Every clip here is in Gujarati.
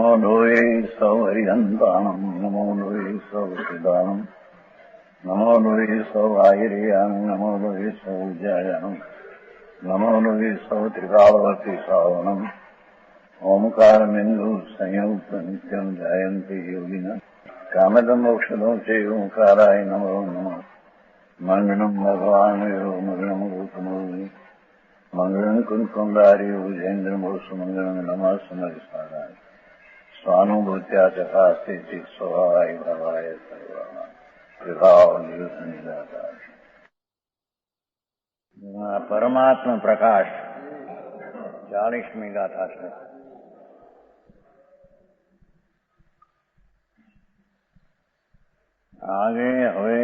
नमो लोये सौहरिहन्ताणम् नमो लोये सौहृदानम् नमो लोये सौहायिर्यानम् नमो लोये सौज्यायानम् नमो लोये सौत्रिकालवती सावनम् ओंकारमिन्दु संयुक्त नित्यम् जायन्ति योगिनः कामदम् मोक्षदम् च ओंकाराय नमो नमः मङ्गलम् भगवान् यो मङ्गलम् गौतमोऽग्नि मङ्गलम् कुन्कुण्डार्यो जयेन्द्रमोसुमङ्गलम् नमः समरिसाराय स्वानुभूत्या चकास्ते स्वभावाय भावाय सर्वाय परमात्मा प्रकाश 40મી ગાથા છે. आगे હવે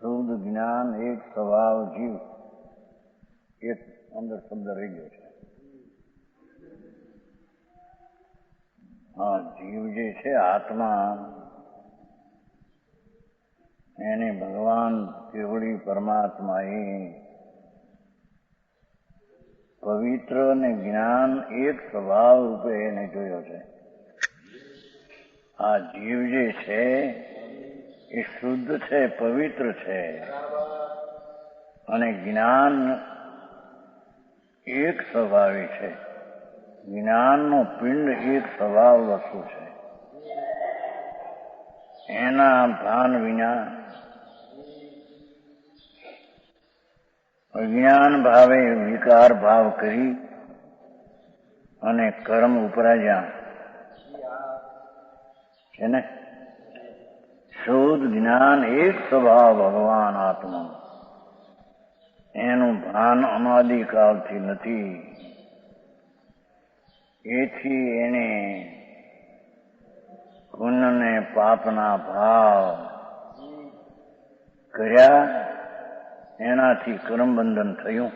શુદ્ધ જ્ઞાન એક સ્વભાવ જીવ એક અંદર શબ્દ રહી ગયો છે. હા, જીવ જે છે આત્મા એને ભગવાન કેવડી પરમાત્માએ પવિત્ર અને જ્ઞાન એક સ્વભાવ રૂપે એને જોયો છે. આ જીવ જે છે એ શુદ્ધ છે, પવિત્ર છે અને જ્ઞાન એક સ્વભાવી છે. જ્ઞાનનો પિંડ એક સ્વભાવ વસ્તુ છે. એના ભાન વિના અજ્ઞાન ભાવે વિકાર ભાવ કરી અને કર્મ ઉપરાજ્યા છે ને. શુદ્ધ જ્ઞાન એક સ્વભાવ ભગવાન આત્મા એનું ભાન અનાદિકાળથી નથી. એથી એને પુણ્ય ને પાપના ભાવ કર્યા, એનાથી કર્મબંધન થયું.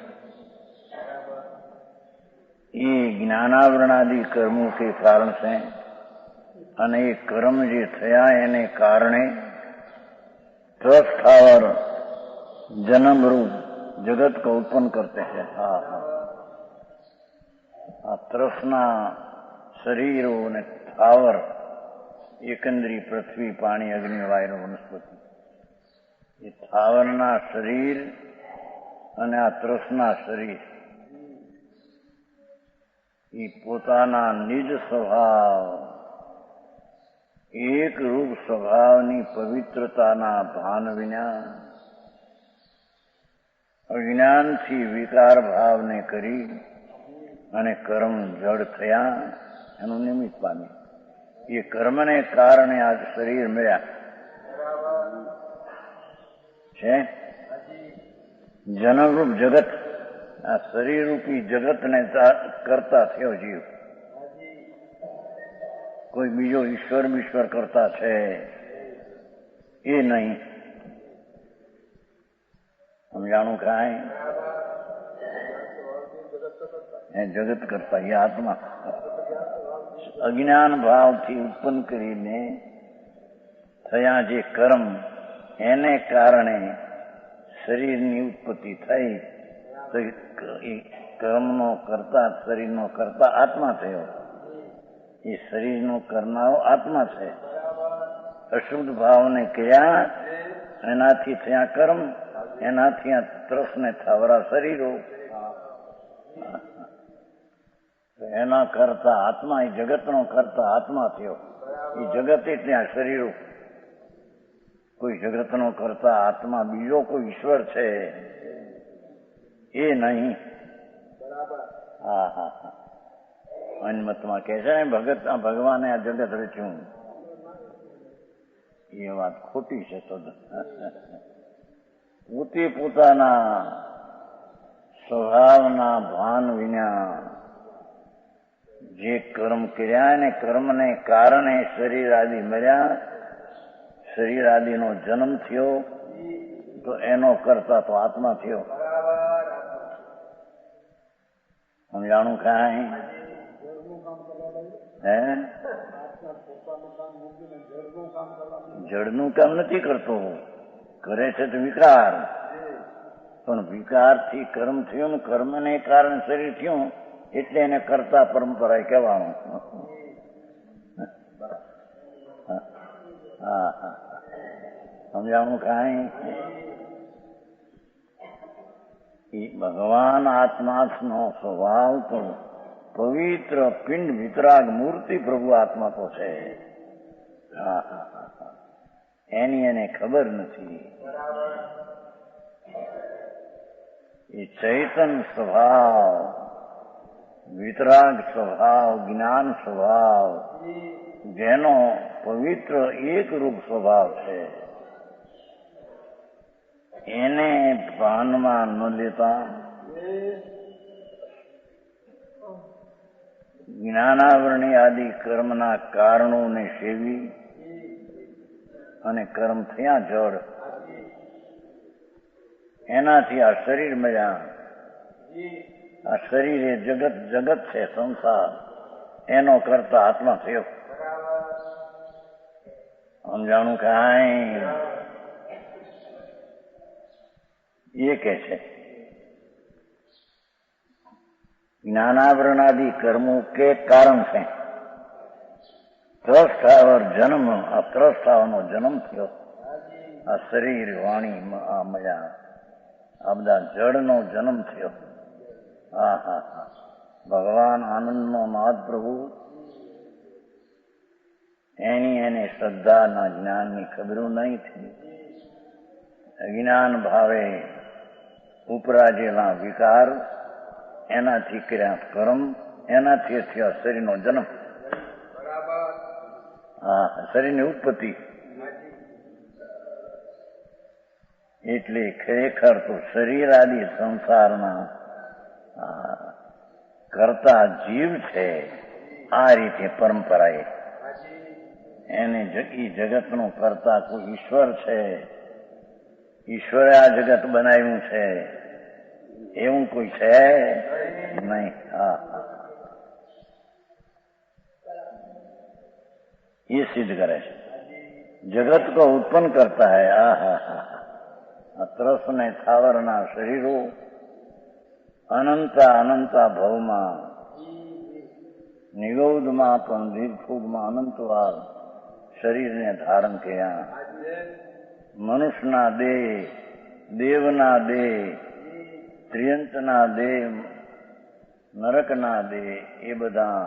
એ જ્ઞાનાવરણાદિ કર્મો કે કારણ છે અને એ કર્મ જે થયા એને કારણે ત્રસ્તાવર જન્મરૂપ જગત को उत्पन्न करते हैं. આ ત્રસના શરીરો અને સ્થાવર એકંદરી પૃથ્વી પાણી અગ્નિ વાયુ વનસ્પતિ એ સ્થાવરના શરીર અને આ ત્રસના શરીર એ પોતાના નિજ સ્વભાવ એક રૂપ સ્વભાવની પવિત્રતાના ભાન વિના અજ્ઞાનથી વિકાર ભાવને કરી અને કર્મ જડ થયા એનું નિમિત્ત પામ્યું. એ કર્મને કારણે આજ શરીર મળ્યા છે. જન્મરૂપ જગત, આ શરીરરૂપી જગતને કરતા થયો જીવ. કોઈ બીજો ઈશ્વર કરતા છે એ નહીં. સમજાણું કાંઈ? એ જગત કરતા એ આત્મા અજ્ઞાન ભાવથી ઉત્પન્ન કરીને થયા જે કર્મ એને કારણે શરીરની ઉત્પત્તિ થઈ તો એ કર્મનો કરતા શરીરનો કરતા આત્મા થયો. એ શરીરનો કરનારો આત્મા છે. અશુદ્ધ ભાવને કર્યા એનાથી થયા કર્મ, એનાથી આ ત્રસને થાવરા શરીરો. એના કરતા આત્મા, એ જગતનો કરતા આત્મા થયો. એ જગત એટલે આ શરીરો. કોઈ જગતનો કરતા આત્મા બીજો કોઈ ઈશ્વર છે એ નહીં. હા. અન્મતમાં કહે છે ને ભગત ભગવાને આ જગત રચ્યું, એ વાત ખોટી છે. તો પોતે પોતાના સ્વભાવના ભાન વિના જે કર્મ કર્યા ને કર્મને કારણે શરીર આદિ મળ્યા, શરીર આદિનો જન્મ થયો તો એનો કરતા તો આત્મા થયો. સમજાણું કાંઈ? હે, જડનું કામ નથી કરતો, કરે છે તો વિકાર. પણ વિકારથી કર્મ થયું ને કર્મને કારણે શરીર થયું એટલે એને કરતા પરંપરા કહેવાનું. હા હા સમજાણું કાંઈ? ભગવાન આત્માનો સ્વભાવ તો પવિત્ર પિંડ વિતરાગ મૂર્તિ પ્રભુ આત્મા તો છે. હા હા હા એની એને ખબર નથી. એ ચૈતન સ્વભાવ, વિતરાગ સ્વભાવ, જ્ઞાન સ્વભાવ, જેનો પવિત્ર એકરૂપ સ્વભાવ છે, એને ભાનમાં ન લેતા જ્ઞાનાવરણી આદિ કર્મના કારણોને સેવી અને કર્મ થયા જડ, એનાથી આ શરીર મળ્યા. આ શરીર એ જગત, જગત છે સંસાર, એનો કરતા આત્મા થયો. સમજાણું કાંઈ? એ કે છે જ્ઞાનાવરણાદિ કર્મો કે કારણ છે. ત્રસ્તાવર જન્મ, આ ત્રસ્તાવનો જન્મ થયો. આ શરીર વાણી આ મજા આ બધા જળનો જન્મ થયો. હા હા હા ભગવાન આનંદનો નાદ પ્રભુ એની એને શ્રદ્ધાના જ્ઞાનની ખબરો નહીં થઈ. અજ્ઞાન ભાવે ઉપરાજેલા વિકાર, એનાથી કર્યા કર્મ, એનાથી થયો શરીરનો જન્મ. હા શરીરની ઉત્પત્તિ. એટલે ખરેખર તો શરીર આદિ સંસારના કરતા જીવ છે. આ રીતે પરંપરાએ એને જગતનો કરતા કોઈ ઈશ્વર છે, ઈશ્વરે આ જગત બનાવ્યું છે, એવું કોઈ છે નહીં. હા હા ये सिद्ध करे जगत को उत्पन्न करता है. आ हा हा तरस ने थावરના શરીરો અનંતા અનંતા ભવમાં, નિગૌદમાં પણ દીર્ઘમાં અનંતવાર શરીરને ધારણ કર્યા. મનુષ્યના દેહ, દેવના દેહ, ત્રિયંતના દેહ, નરકના દેહ, એ બધા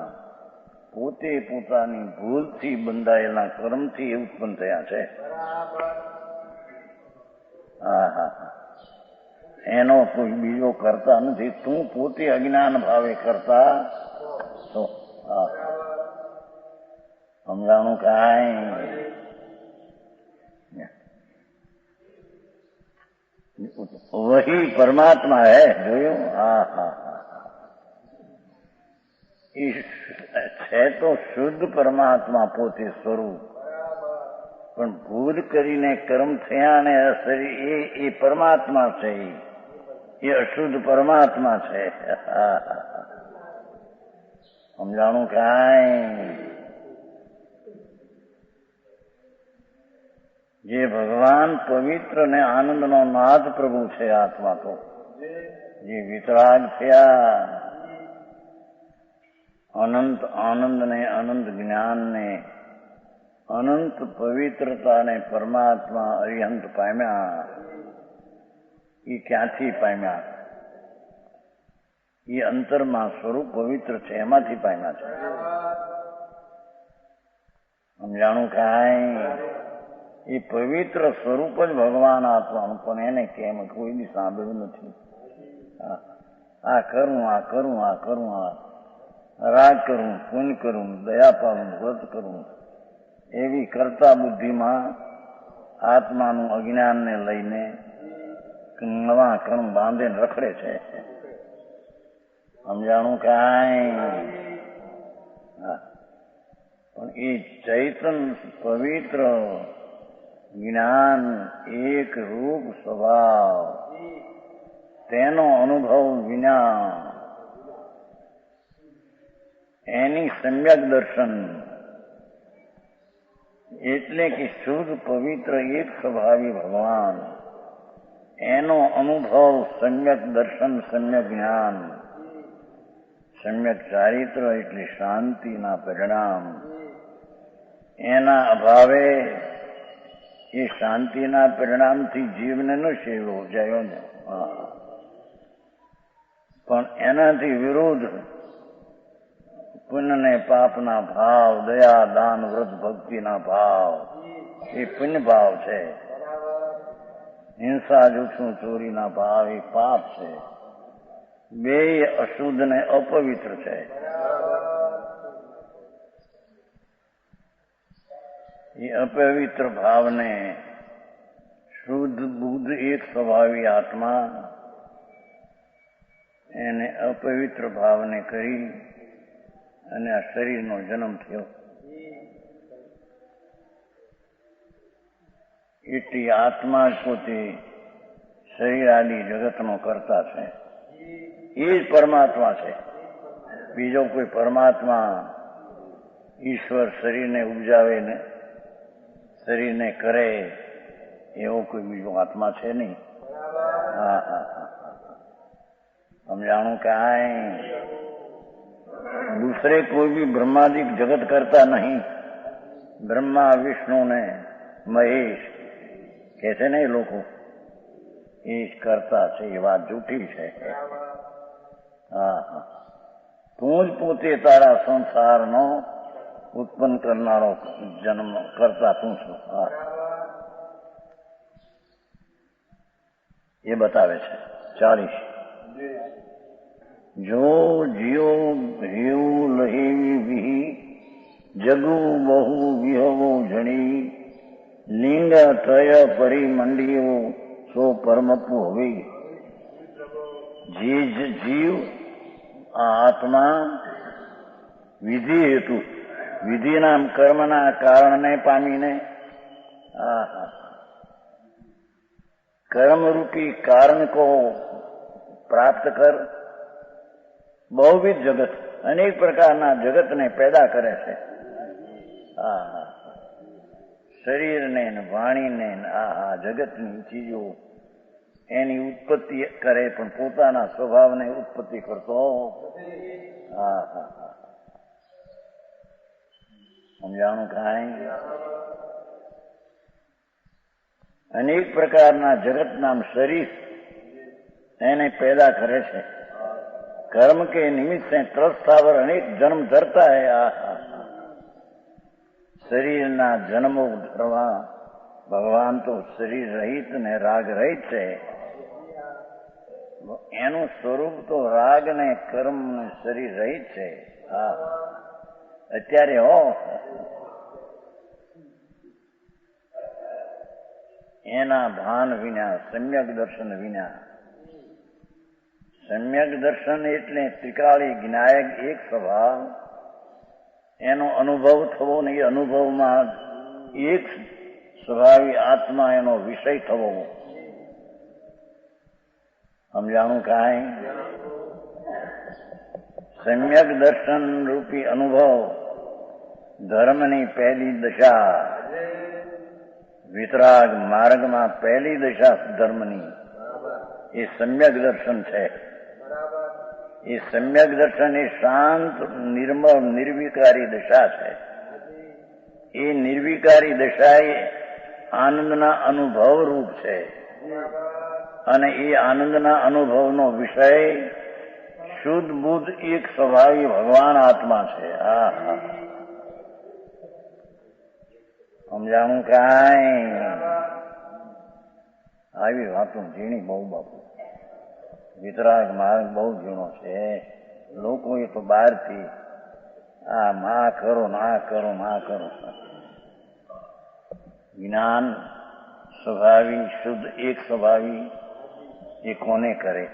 પોતે પોતાની ભૂલથી બંધાયેલા કર્મથી ઉત્પન્ન થયા છે. હા હા એનો કોઈ બીજો કરતા નથી. તું પોતે અજ્ઞાન ભાવે કરતા તો. હા સમજાણું કાંઈ? વહી પરમાત્મા હે. જોયું? હા હા છે તો શુદ્ધ પરમાત્મા પોતે સ્વરૂપ, પણ ભૂલ કરીને કર્મ થયા ને એ પરમાત્મા છે, એ અશુદ્ધ પરમાત્મા છે. સમજાણું કાંઈ? જે ભગવાન પવિત્ર ને આનંદનો નાથ પ્રભુ છે આત્મા તો, જે વિતરાગ થયા, અનંત આનંદને, અનંત જ્ઞાનને, અનંત પવિત્રતાને પરમાત્મા અરિહંત પામ્યા. એ ક્યાંથી પામ્યા? એ અંતરમાં સ્વરૂપ પવિત્ર છે, એમાંથી પામ્યા છે. સમજાણું કાંઈ? એ પવિત્ર સ્વરૂપ જ ભગવાન આત્માનું, પણ એને કેમ કોઈ બી સાંભળ્યું નથી. આ કરું, આ કરું, આ કરું, આ રાગ કરું, પુણ્ય કરું, દયા પાલું, વ્રત કરું, એવી કરતા બુદ્ધિમાં આત્માનું અજ્ઞાનને લઈને નવા કર્મ બાંધીને રખડે છે. સમજાણું કાંઈ? હા પણ એ ચૈતન પવિત્ર જ્ઞાન એક રૂપ સ્વભાવ, તેનો અનુભવ વિના એની સમ્યક દર્શન, એટલે કે શુદ્ધ પવિત્ર એક સ્વભાવી ભગવાન, એનો અનુભવ, સમ્યક દર્શન, સમ્યક જ્ઞાન, સમ્યક ચારિત્ર એટલે શાંતિના પરિણામ, એના અભાવે એ શાંતિના પરિણામથી જીવને ન સેવો જાય ને, પણ એનાથી વિરુદ્ધ પુણ્ય ને પાપના ભાવ, દયા, દાન, વ્રત, ભક્તિના ભાવ એ પુણ્ય ભાવ છે. હિંસા, જુઠ્ઠું, ચોરીના ભાવ એ પાપ છે. બે અશુદ્ધ ને અપવિત્ર છે. એ અપવિત્ર ભાવને શુદ્ધ બુદ્ધ એક સ્વભાવી આત્મા એને અપવિત્ર ભાવને કરી અને આ શરીરનો જન્મ થયો. એટલી આત્મા જ પોતે શરીર આદિ જગતનો કરતા છે. એ જ પરમાત્મા છે. બીજો કોઈ પરમાત્મા ઈશ્વર શરીરને ઉપજાવે ને શરીરને કરે એવો કોઈ બીજો આત્મા છે નહીં. હા હા હા, સમજાણું કાંઈ? दूसरे कोई भी ब्रह्मादिक जगत करता नहीं. ब्रह्मा, विष्णु ने महेश कहते नहीं લોકો, એ જ કરતા છે. એ વાત જૂઠી છે. હા હા, તું જ પોતે તારા સંસારનો ઉત્પન્ન કરનારો જન્મ કરતા તું છું. હા, એ બતાવે છે. 40 જો જીઓ હેવું લહેવી વિહી જગુ બહુ વિહવો જણી લિંગ ત્રય પરિમંડીઓ સો પરમપુ હોવી. જે જીવ આ આત્મા વિધિ હેતુ વિધિના કર્મના કારણને પામીને कर्मरूपी कारण को प्राप्त कर बहुविध जगत अनेक प्रकारना जगत ने पैदा करे छे. शरीर ने वाणी ने जगतनी चीजों एनी उत्पत्ति करे पण पोताना स्वभाव ने उत्पत्ति करतो. समझाणु काई? अनेक प्रकारना जगत नाम शरीर एने पैदा करे छे. कर्म के निमित्त से त्रस्थावर अनेक जन्म धरता है. शरीर ना जन्मो धरवा भगवान तो शरीर रहित ने राग रहित है. एनु स्वरूप तो राग ने कर्म ने शरीर रहित है. अत्यारे हो एना भान विना सम्यक दर्शन विना. सम्यक दर्शन एटले त्रिकाली ज्ञायक एक स्वभाव एनो अनुभव थवो ने अनुभव में एक स्वभावी आत्मा एनो विषय थवो. समझाणु काई? सम्यक दर्शन रूपी अनुभव धर्मनी पहली दशा. वितराग मार्ग में पहली दशा धर्मनी ये सम्यक दर्शन है. ये सम्यक दर्शन ये शांत निर्मल निर्विकारी दशा है. ये निर्विकारी दशा आनंदना अनुभव रूप है અને એ આનંદના અનુભવનો વિષય શુદ્ધ બુદ્ધ એક સ્વભાવી ભગવાન આત્મા છે. સમજાણું કાંઈ? આવી વાતો ઝીણી બહુ બાપુ. વિતરાગ માર્ગ બહુ ઝીણો છે. લોકોએ તો બહારથી માં કરો ના કરો ના કરો. જ્ઞાન સ્વભાવી શુદ્ધ એક સ્વભાવી એ કોને કરે?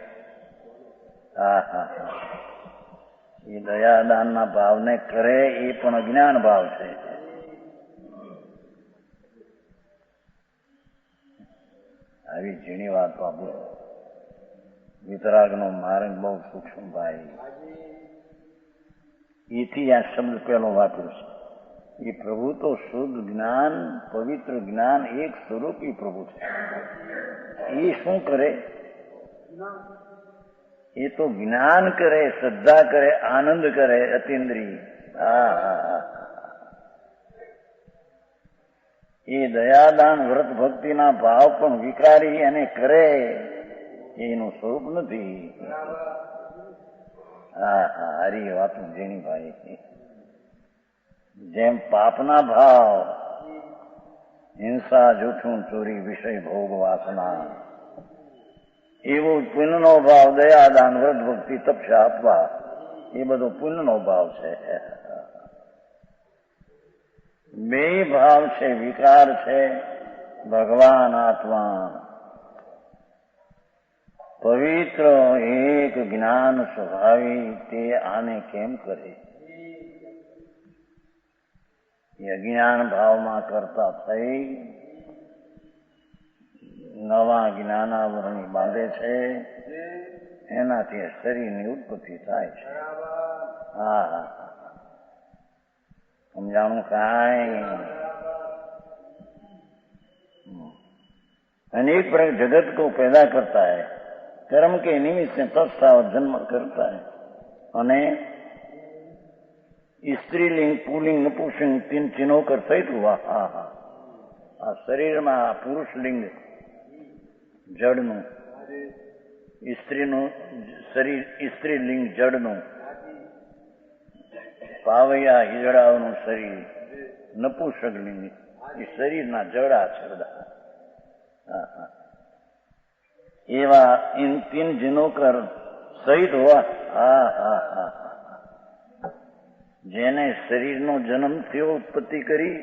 એ દયાદાનના ભાવને કરે એ પણ અજ્ઞાન ભાવ છે. આવી ઝીણી વાત બાપુ. વિતરાગનો માર્ગ બહુ સૂક્ષ્મ ભાઈ. એથી આ શબ્દ પહેલો વાપર્યો છે. ये प्रभु तो शुद्ध ज्ञान पवित्र ज्ञान एक स्वरूपी प्रभु है. ये शू करे? ये तो ज्ञान करे, श्रद्धा करे, आनंद करे, अतीन्द्रिय. એ દયાદાન વ્રત ભક્તિના ભાવ પણ વિકારી અને કરે એનું સ્વરૂપ નથી. હા હા, હારી વાતું જેણીભાઈ. જેમ પાપના ભાવ હિંસા, જૂઠું, ચોરી, વિષય, ભોગ, વાસના, એવો પુણ્યનો ભાવ દયાદાન વ્રત ભક્તિ તપસ્યા આપવા એ બધો પુણ્યનો ભાવ છે. બે ભાવ છે, વિકાર છે. ભગવાન આત્મા પવિત્ર એક જ્ઞાન સ્વભાવી તે આને કેમ કરે? એ અજ્ઞાન ભાવમાં કરતા થઈ નવા જ્ઞાનાવરણી બાંધે છે, એનાથી શરીરની ઉત્પત્તિ થાય છે. હા હા, સમજાણું કાંઈ? अनेक प्रकार जगत को पैदा करता है, कर्म के निमित्त से तत्सावत जन्म करता है. અને સ્ત્રીલિંગ, પુલિંગ, નપુંસક तीन चिन्हों कर सहित हुआ. હા હા, આ શરીરમાં પુરુષ લિંગ જડનું, સ્ત્રીનું શરીર સ્ત્રીલિંગ જડનું, પાવૈયા હિજડાઓનું શરીર નપુંસક લિંગ, એ શરીરના જડા છે બધા. એવા इन तीन जिनों कर सहित हुआ. હા હા હા, જેને શરીરનો જન્મ થયો, ઉત્પત્તિ કરી,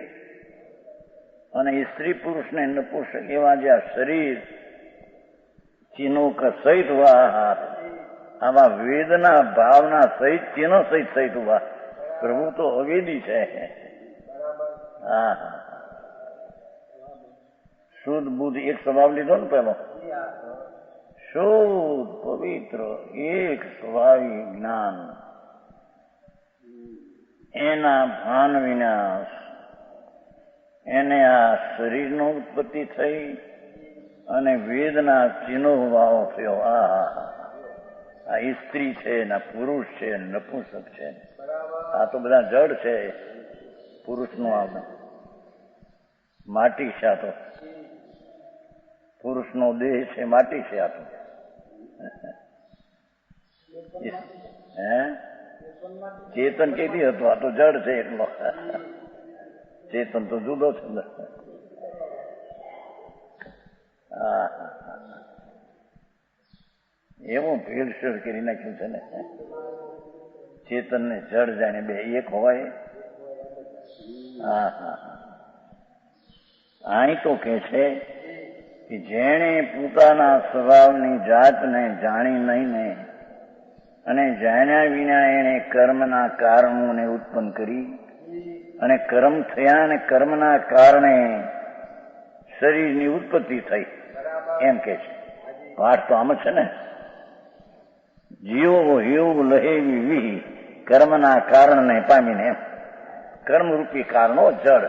અને સ્ત્રી પુરુષને નપુંસક એવા જે આ શરીર ચિહ્નો કા સહિત હુઆ, આવા વેદના ભાવના સહિત ચિહ્નો સહિત સહિત હુઆ. પ્રભુ તો અવેદી છે. હા હા, શુદ્ધ બુદ્ધ એક સ્વભાવ લીધો ને પેલો, શુદ્ધ પવિત્ર એક સ્વભાવી જ્ઞાન, એના ભાન વિના એને આ શરીરનો ઉત્પત્તિ થઈ અને વેદના ચિહ્નો ભાવ થયો. આ સ્ત્રી છે, ના પુરુષ છે, નપુંસક છે. આ તો બધા જડ છે. પુરુષનું આ માટી છે, આ તો પુરુષનો દેહ છે, માટી છે. આ તો હે ચેતન કેથી હતો? આ તો જડ છે એટલો. ચેતન તો જુદો છે. એવું ભેળસેળ કરી નાખ્યું છે ને. ચેતન ને જડ જાણે બે એક હોય. હા હા, અહીં તો કે છે કે જેણે પોતાના સ્વભાવની જાતને જાણી નહીં ને અને જાણ્યા વિના એને કર્મના કારણોને ઉત્પન્ન કરી અને કર્મ થયા અને કર્મના કારણે શરીરની ઉત્પત્તિ થઈ, એમ કે છે. પાઠ તો આમ છે ને, જીવો હિવ લહેવી વિહી કર્મના કારણને પામીને, એમ કર્મરૂપી કારણો જડ,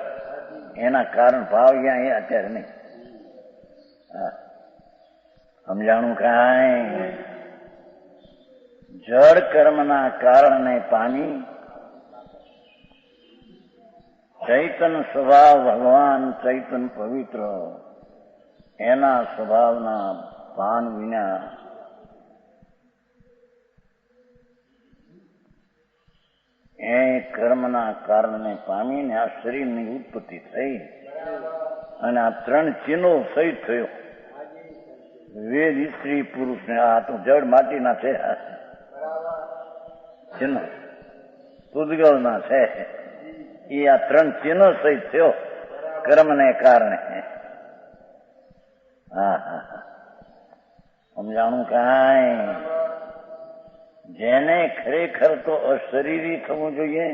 એના કારણ ભાવ અહીંયા એ અત્યારે નહીં. સમજાણું કાંઈ? જડ કર્મના કારણને પામી ચૈતન સ્વભાવ ભગવાન ચૈતન પવિત્ર એના સ્વભાવના ભાન વિના એ કર્મના કારણને પામીને આ શરીરની ઉત્પત્તિ થઈ અને આ ત્રણ ચિહ્નો સહિત થયો. વેદ, સ્ત્રી, પુરુષ ને આ તો જડ માટીના છે. ચિહ્ન પૂદગલના છે. એ આ ત્રણ ચિહ્નો સહિત થયો કર્મને કારણે. હા હા હા, સમજાણું કાંઈ? જેને ખરેખર તો અશરીરી થવું જોઈએ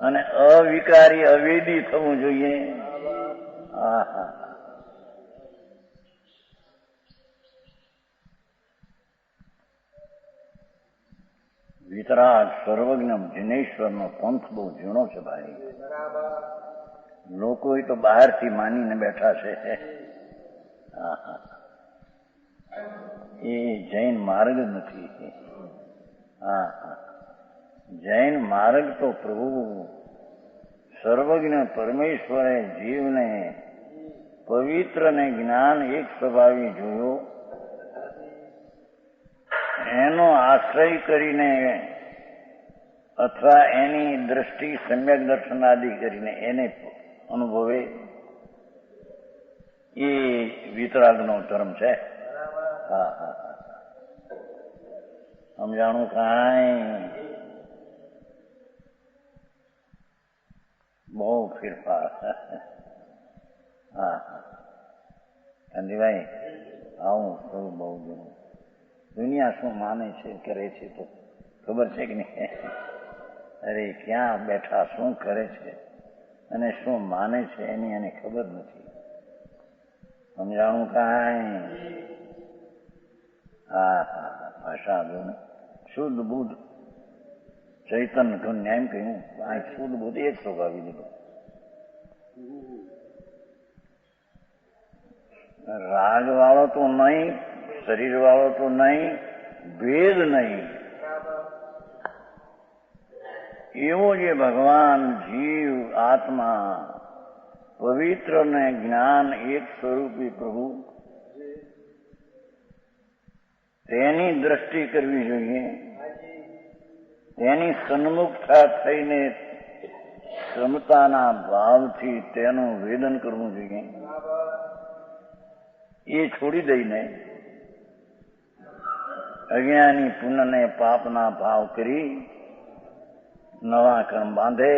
અને અવિકારી અવેદી થવું જોઈએ. હા હા, વિતરાગ સર્વજ્ઞ જિનેશ્વરનો પંથ બહુ ઝીણો છે ભાઈ. લોકો તો બહારથી માનીને બેઠા છે. એ જૈન માર્ગ નથી. હા હા, જૈન માર્ગ તો પ્રભુ સર્વજ્ઞ પરમેશ્વરે જીવને પવિત્ર ને જ્ઞાન એક સ્વભાવી જોયો, એનો આશ્રય કરીને અથવા એની દ્રષ્ટિ સમ્યક દર્શનાદિ કરીને એને અનુભવે એ વિતરાગનો ધર્મ છે. હા હા હા, સમજાણું કાંઈ? બહુ ફેરફાર. હા હા, ગાંધીભાઈ આવું થોડું બહુ જોયું. દુનિયા શું માને છે કરે છે તો ખબર છે કે નહીં? અરે ક્યાં બેઠા શું કરે છે અને શું માને છે એની એને ખબર નથી. સમજાણું કાંઈ? હા હા, ભાષા જો ને શુદ્ધ બુદ્ધ ચૈતન્ય ઘન એમ કહ્યું, આ શુદ્ધ બુદ્ધ એક સ્વભાવી દીધું. રાગ વાળો તો નહીં, શરીર વાળો તો નહીં, ભેદ નહીં. એવો જે ભગવાન જીવ આત્મા પવિત્ર ને જ્ઞાન એક સ્વરૂપી પ્રભુ, તેની દ્રષ્ટિ કરવી જોઈએ, તેની સન્મુખતા થઈને ક્ષમતાના ભાવથી તેનું વેદન કરવું જોઈએ. એ છોડી દઈને અજ્ઞાની પુણ્યને પાપના ભાવ કરી નવા કર્મ બાંધે,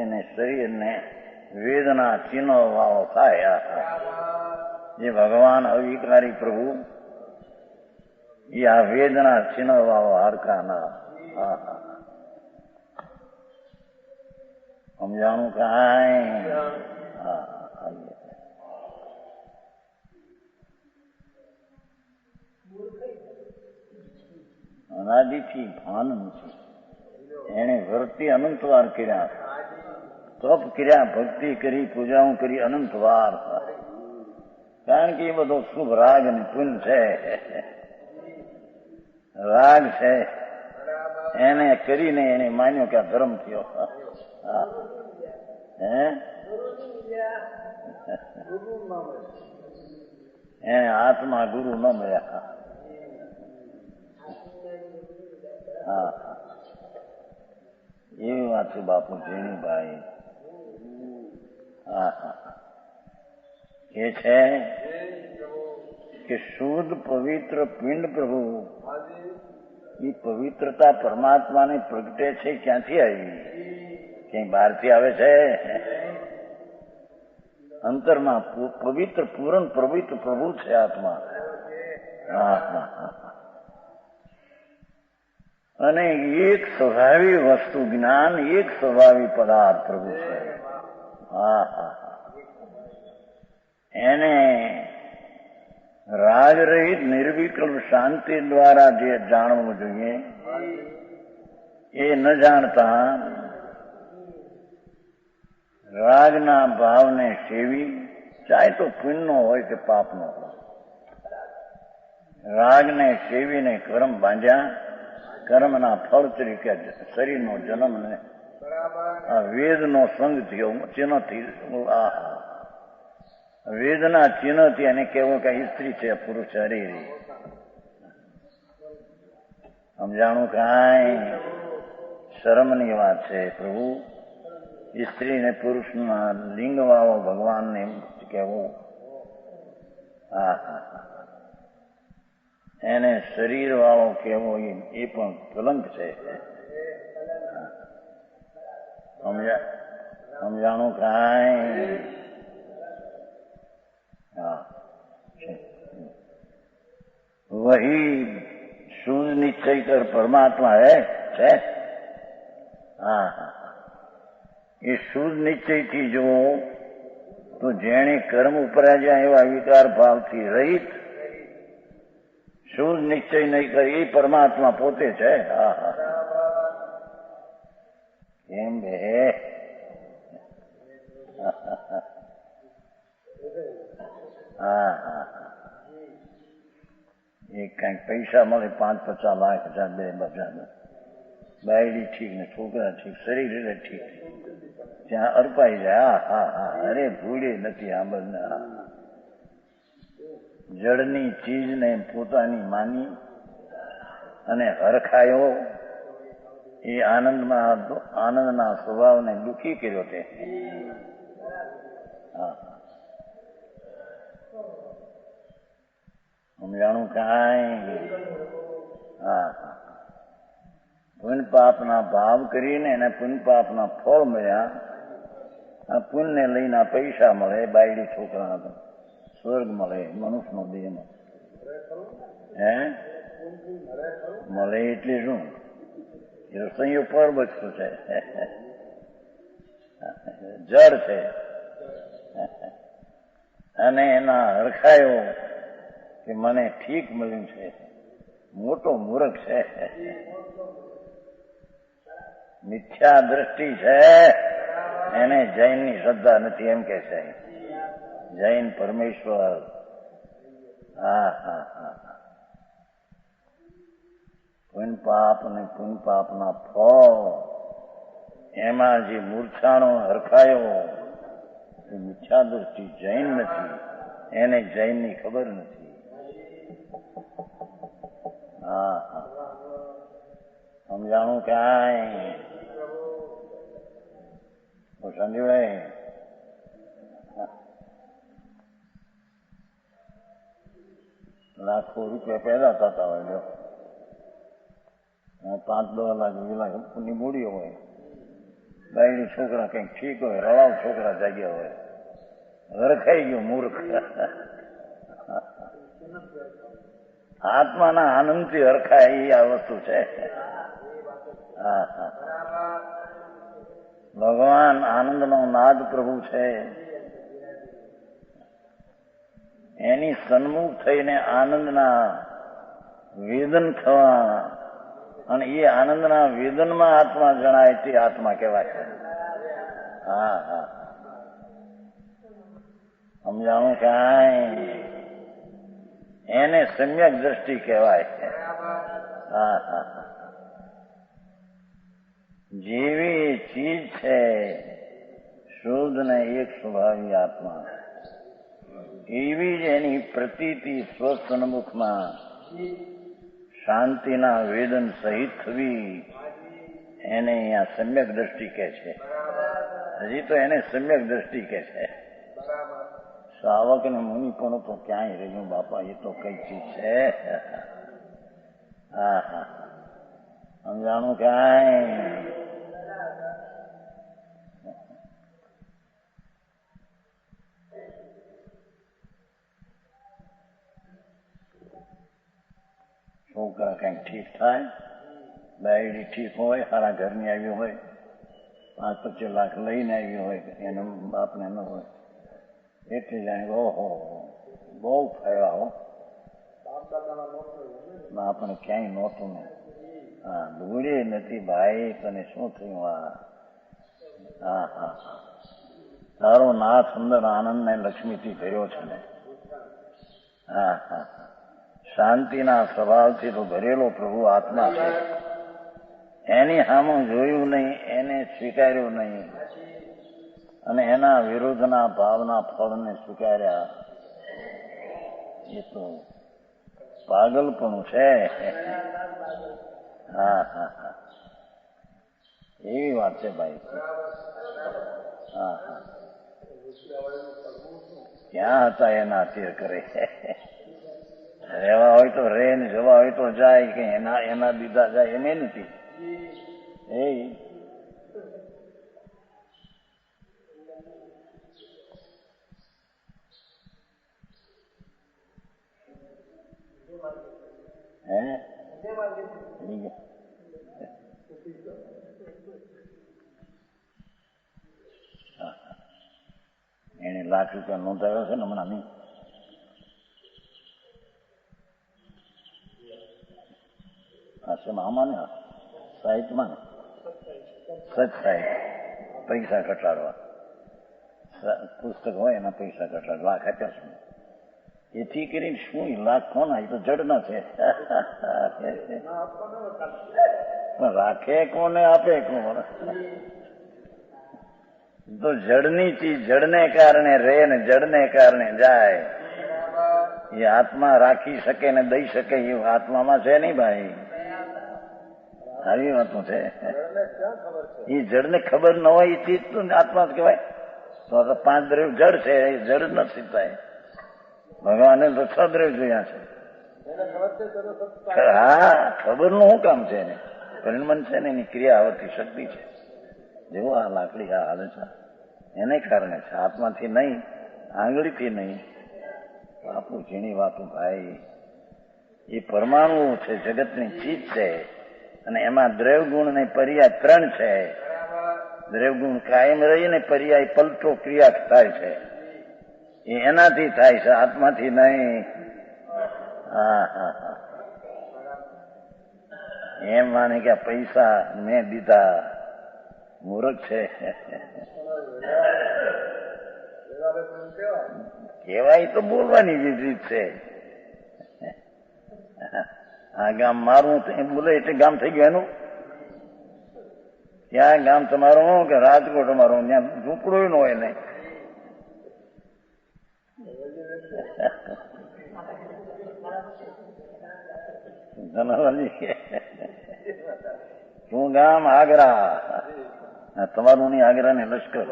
એને શરીરને વેદના ચિહ્નો વાળો થાય. જે ભગવાન અવિકારી પ્રભુ એ આ વેદના ચિહ્નો વાળો હાડકાના. હા હા, સમજાણું કાંઈ? હા, અનાદિથી ભાન નથી. એને વર્તી અનંત વાર કર્યા, તપ કર્યા, ભક્તિ કરી, પૂજાઓ કરી અનંત વાર. કારણ કે એ બધો શુભ રાગ અને પુણ્ય છે, રાગ છે. એને કરીને એને માન્યો કે આ ધર્મ થયો. હે, એને આત્મા ગુરુ ન મળ્યા. હા, એવી વાત છે બાપુ જીણીભાઈ. હા હા, એ છે કે શુદ્ધ પવિત્ર પિંડ પ્રભુ, એ પવિત્રતા પરમાત્માને પ્રગટે છે. ક્યાંથી આવી? ક્યાંય બહારથી આવે છે? અંતરમાં પવિત્ર પૂર્ણ પવિત્ર પ્રભુ છે આત્મા. હા હા હા, અને એક સ્વભાવી વસ્તુ જ્ઞાન, એક સ્વભાવી પદાર્થ પ્રભુ છે. હા હા, એને રાગ રહિત નિર્વિકલ્પ શાંતિ દ્વારા જે જાણવું જોઈએ એ ન જાણતા રાગના ભાવને સેવી, ચાહે તો પુણ્યનો હોય કે પાપનો હોય, રાગને સેવીને કર્મ બાંધ્યા. કર્મના ફળ તરીકે શરીરનો જન્મ ને આ વેદનો સંગ થયો, ચિહ્નથી. વેદના ચિહ્નથી એને કહેવું કે સ્ત્રી છે, પુરુષ શરીર. સમજાણું કાંઈ? શરમની વાત છે પ્રભુ. સ્ત્રી ને પુરુષના લિંગ વાળો ભગવાનને કહેવું. હા હા, એને શરીર વાળો કહેવો એ પણ કલંક છે. સમજાણું કાંઈ? હા, વહી શુદ્ધ નિશ્ચય કર પરમાત્મા છે. હા હા, એ શુદ્ધ નિશ્ચયથી જુઓ તો જેણે કર્મ ઉપરાજ્યા એવા વિકાર ભાવથી રહિત શુદ્ધ નિશ્ચય નહીં કરે એ પરમાત્મા પોતે છે. હા હા, કેમ બે? હા હા, એ કઈક પૈસા મળે 5-50 લાખ 2 બધા બાયડી ઠીક ને છોકરા ઠીક, શરીર એટલે ઠીક, ત્યાં અર્પાઈ જાય. હા હા હા, અરે ભૂલે નથી આ બધા જળની ચીજને પોતાની માની અને હરખાયો એ આનંદના સ્વભાવને દુઃખી કર્યો તે. હા, સમજાણું કાંઈ? હા હા, પુણ્ય પાપના ભાવ કરીને એને પુણ્ય પાપના ફળ મળ્યા. આ પુણ્યને લઈને પૈસા મળે, બાયડી છોકરા સ્વર્ગ મળે, મનુષ્યનો દેહ મળે. હે મળે એટલે શું? એ સંયોગ પર વસ્તુ છે, જળ છે. અને એના હરખાયો કે મને ઠીક મળ્યું છે, મોટો મૂર્ખ છે, મિથ્યા દ્રષ્ટિ છે, એને જૈનની શ્રદ્ધા નથી એમ કે છે. જૈન પરમેશ્વર. હા હા હા, પુણ્ય પાપ અને પુણ્ય પાપના ફળ એમાં જે મૂર્છાનો હરખાયો એ મિથ્યા દ્રષ્ટિ જૈન નથી, એને જૈનની ખબર નથી. હા હા, સમજાણું ક્યાંય? સમજ્યું? લાખો રૂપિયા પેદા થતા હોય, જો 5-10 લાખ 20 લાખ ની મૂડી હોય, બાયડી છોકરા કંઈક ઠીક હોય, રવાવ છોકરા જાગ્યા હોય, હરખાઈ ગયો મૂર્ખ. આત્માના આનંદથી હરખાય એ આ વસ્તુ છે. હા હા, ભગવાન આનંદનો નાદ પ્રભુ છે. એની સન્મુખ થઈને આનંદના વેદન થવા અને એ આનંદના વેદનમાં આત્મા જણાય તે આત્મા કહેવાય છે. હા હા, સમજાણું કાંઈ? એને સમ્યક દ્રષ્ટિ કહેવાય છે. હા હા, જેવી ચીજ છે શુદ્ધ ને એક સ્વભાવી આત્મા, એવી જ એની પ્રતીતિ સ્વસન્મુખમાં શાંતિના વેદન સહિત થવી, એને અહીંયા સમ્યક દ્રષ્ટિ કહે છે. હજી તો એને સમ્યક દ્રષ્ટિ કહે છે. શ્રાવક ને મુનિ પણ તો ક્યાંય રહ્યું બાપા, એ તો કઈ ચીજ છે. હા હા, સમજાણું ક્યાંય? છોકરા કંઈક ઠીક થાય, બાયડી ઠીક હોય, સારા ઘરની આવી હોય, 5-25 લાખ લઈને આવી હોય, એનો બાપને ન હોય, એટલે જાણે ઓહો બહુ ફાયદા હો, આપણે ક્યાંય નહોતું નહીં. હા, દૂરે નથી ભાઈ, તને શું થયું? હા હા, તારો નાથ અંદર આનંદ ને લક્ષ્મીથી ભર્યો છે ને. હા હા, શાંતિના સ્વભાવથી તો ભરેલો પ્રભુ આત્મા છે. એની સામું જોયું નહીં, એને સ્વીકાર્યું નહીં અને એના વિરુદ્ધના ભાવના ફળને સ્વીકાર્યા, એ તો પાગલપણું છે. હા હા હા, એવી વાત છે ભાઈ. હા હા, ક્યાં હતા એના તીર કરે? રહેવા હોય તો રે ને જવા હોય તો જાય, કે એના દીધા જાય એને નથી. એ હે એને લાખ રૂપિયા નોંધાવ્યો છે ને હમણાં નહીં. આમાં ને સાહિત્યમાં ને સચ સાહિત્ય પૈસા ઘટાડવા, પુસ્તક હોય એના પૈસા ઘટાડવા, લાખ આપ્યા છે. એથી કરીને શું લાખ કોના? એ તો જડના છે. પણ રાખે કોને આપે કોણ? તો જડની ચીજ જડને કારણે રહે ને જડને કારણે જાય. એ આત્મા રાખી શકે ને દઈ શકે એવું આત્મામાં છે નહીં ભાઈ. આવી વાતો છે. એ જડને ખબર ન હોય એ ચીજ તો આત્મા જ કહેવાય. તો 5 દ્રવ્ય જડ છે, એ જડ નથી થાય. ભગવાને તો 6 દ્રવ્ય જોયા છે. હા, ખબર નું શું કામ છે એને? પરિણમન છે ને એની ક્રિયા આવતી શક્તિ છે. જેવું આ લાકડી આ હાલે છે એને કારણે છે, આત્માથી નહીં, આંગળીથી નહીં. બાપુ ઝીણી વાતો ભાઈ. એ પરમાણુ છે, જગતની ચીજ છે, અને એમાં દ્રવ્યગુણ ને પર્યાય 3 છે. દ્રવ્યગુણ કાયમ રહીને પર્યાય પલટો ક્રિયા થાય છે. એ એનાથી થાય છે, આત્માથી નહીં. હા હા હા. એમ માને કે પૈસા મેં દીધા, મૂર્ખ છે. કેવાય તો બોલવાની રીત છે. આ ગામ મારું બોલે એટલે ગામ થઈ ગયું એનું. ત્યાં ગામ તમારું કે રાજકોટ અમારું, ત્યાં ઝૂંપડું ન હોય ને. શું ગામ? આગ્રા. તમારું નહીં, આગ્રા ને લશ્કર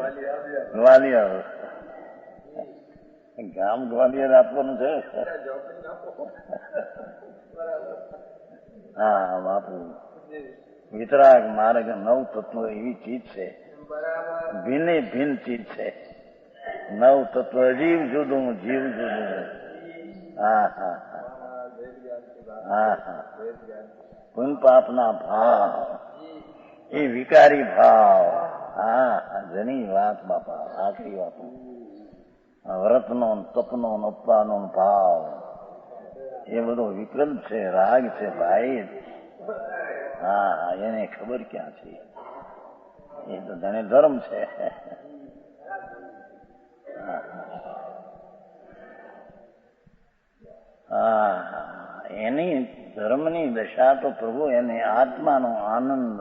ગ્વાલિયર. ગામ ગ્વાલિયર આપવાનું છે. હા બાપુ, વિતરાગ માર્ગ 9 તત્વો એવી ચીજ છે, ભિન્ન ભિન્ન ચીજ છે. 9 તત્વ, જીવ જુદું, જીવ જુદું. હા હા હા હા. પુન પાપના ભાવ એ વિકારી ભાવ. હા, ઘણી વાત બાપા, આખરી વાત. વ્રતનો, તપનો, અપવાનો ભાવ એ બધો વિકલ્પ છે, રાગ છે ભાઈ. હા, એને ખબર ક્યાં છે? એ તો જાણે ધર્મ છે. હા, એની ધર્મની દશા તો પ્રભુ એને આત્માનો આનંદ,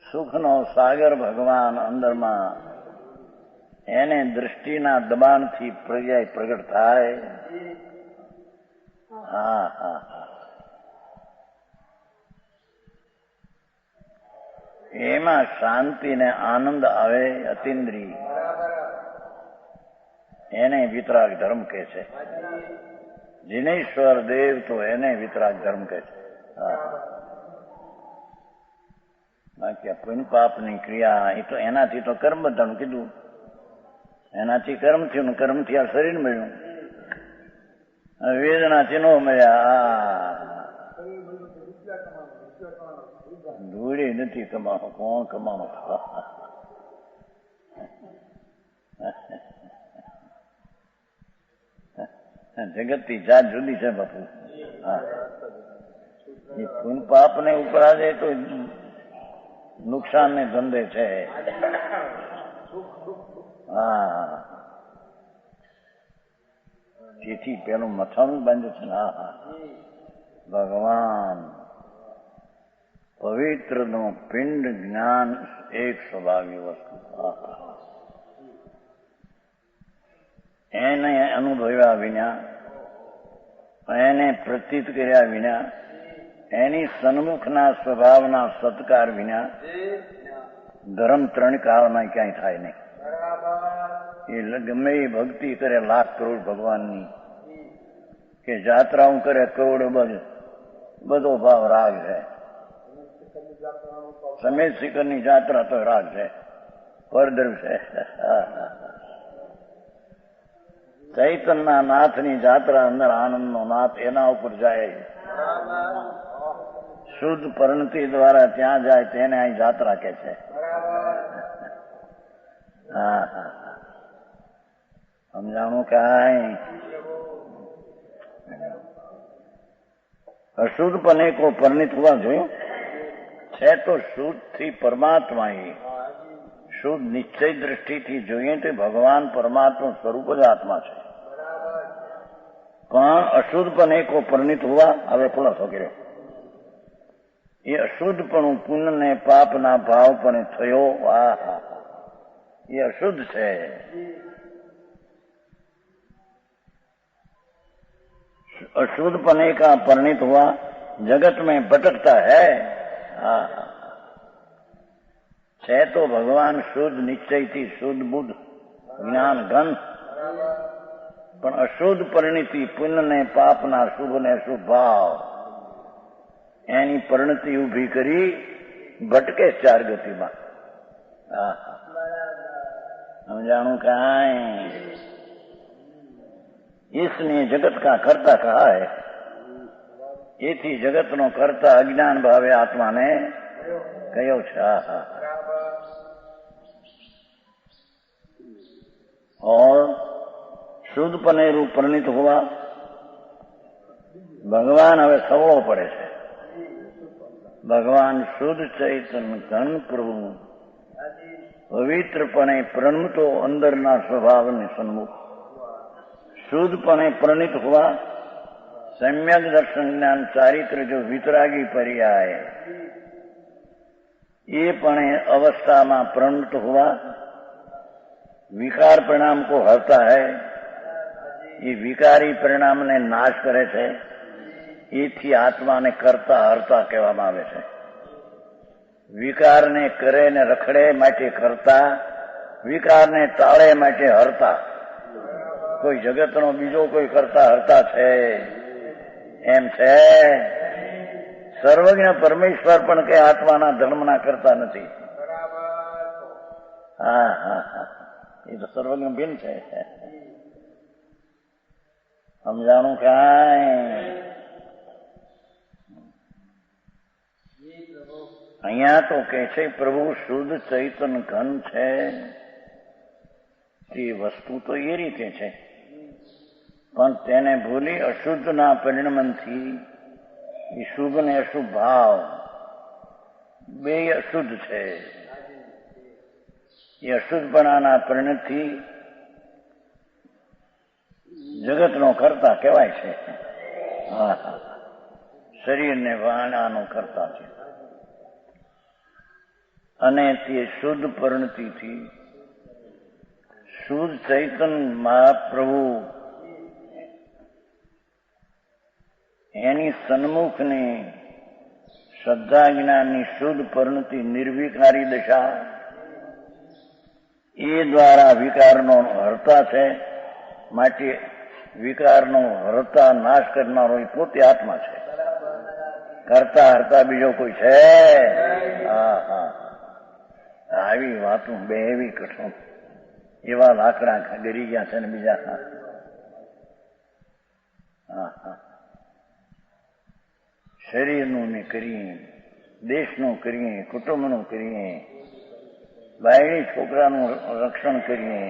સુખનો સાગર ભગવાન અંદરમાં એને દૃષ્ટિના દબાણથી પર્યાય પ્રગટ થાય. હા હા હા. એમાં શાંતિ ને આનંદ આવે અતિન્દ્રિય. એને વિતરાગ ધર્મ કહે છે. જીનેશ્વર દેવ તો એને વિતરાગ ધર્મ કહે છે. બાકી પુન પાપની ક્રિયા એ તો એનાથી તો કર્મ બંધાણું કીધું. એનાથી કર્મ થયું, કર્મથી આ શરીર મળ્યું. વેદનાથી ન મળ્યા. ધૂળી નથી કમાણો, કોણ કમાણો? જગતથી જાત જુદી છે બાપુ. હા, એ પુન પાપ ને ઉપર આ જાય તો નુકસાન ને ધંધે છે. હા, તેથી પેલું મથાનું બાંધ્યું છે ને. હા હા. ભગવાન પવિત્ર નું પિંડ જ્ઞાન એક સ્વભાવી વસ્તુ. એને અનુભવ્યા વિના, એને પ્રતીત કર્યા વિના, એની સન્મુખના સ્વભાવના સત્કાર વિના ધર્મ 3 કાળમાં ક્યાંય થાય નહીં. એ ગમે એ ભક્તિ કરે લાખ કરોડ ભગવાનની, કે જાત્રાઓ કરે કરોડ, બધો ભાવ રાગ છે. સમેત શિખરની જાત્રા તો રાગ છે, પરદ્રવ છે. ચૈતનના નાથની જાત્રા અંદર આનંદનો નાથ એના ઉપર જાય. શુદ્ધ પરિણતિ દ્વારા ત્યાં જાય તેને અહીં જાત્રા કે છે. હા હા, સમજાણું કાંઈ? અશુદ્ધ પણ એક પરિણિત હોવા જોયું છે. તો શુદ્ધ થી પરમાત્મા, શુદ્ધ નિશ્ચય દ્રષ્ટિથી જોઈએ તો ભગવાન પરમાત્મા સ્વરૂપ જ આત્મા છે. પણ અશુદ્ધ પણ એક પરિણિત હોવા, હવે ખુલાસો કર્યો, એ અશુદ્ધપણું પુણ્ય ને પાપના ભાવ પણ થયો. આહા, ये अशुद्ध है. अशुद्ध पने का परिणित हुआ जगत में भटकता है. है तो भगवान शुद्ध निश्चय थी, शुद्ध बुद्ध ज्ञान घन, પણ અશુદ્ધ પરિણતિ પુણ્ય ને પાપના શુભ ને શુભ ભાવ એની પરિણતિ ઉભી કરી ભટકે ચાર ગતિમાં. समझाणु कहा है. इसने जगत का कर्ता कहा है. एथी जगत नो कर्ता अज्ञान भावे आत्मा ने कहो छे. और शुद्ध पनेरू परिणित हुआ भगवान हवे सवळो पड़े छे. भगवान शुद्ध चैतन्य घन प्रभु पवित्रपणे प्रणमतो अंदરના સ્વભાવને સન્મુખ શુદ્ધપણે પરિણિત हुआ. सम्यक दर्शन ज्ञान चारित्र जो वितरागी पर्याय ये पणे अवस्था में प्रणत हुआ. विकार परिणाम को हरता है. ये विकारी परिणाम ने नाश करे छे. एथी आत्मा ने करता हरता कहेवामां आवे छे. विकार ने करे ने रखड़े माटे करता, विकार ने टाळे माटे हरता. कोई जगत नो बीजो कोई करता हरता छे एम छे? सर्वज्ञ परमेश्वर पण के आत्माना धर्मना करता नथी. हाँ हाँ हाँ, ये तो सर्वज्ञ भिन्न छे. समझाणु काय? અહીંયા તો કે છે પ્રભુ શુદ્ધ ચૈતન્ય ઘન છે. તે વસ્તુ તો એ રીતે છે, પણ તેને ભૂલી અશુદ્ધના પરિણમનથી એ શુભ ને અશુભ ભાવ બે અશુદ્ધ છે. એ અશુદ્ધપણાના પરિણતથી જગતનો કર્તા કહેવાય છે. શરીરને વાણાનો કર્તા છે. અને તે શુદ્ધ પરિણતિથી શુદ્ધ ચૈતન્ય મહાપ્રભુ એની સન્મુખની શ્રદ્ધા જ્ઞાનની શુદ્ધ પરિણતિ નિર્વિકારી દશા એ દ્વારા વિકારનો હરતા છે. માટે વિકારનો હરતા નાશ કરનારો એ પોતે આત્મા છે. કરતા હરતા બીજો કોઈ છે? હા હા, આવી વાતો બે એવી કઠોળ એવા લાકડા ગરી ગયા છે ને બીજા. હા હા, શરીરનું ને કરીએ, દેશનું કરીએ, કુટુંબનું કરીએ, બાયડી છોકરાનું રક્ષણ કરીએ.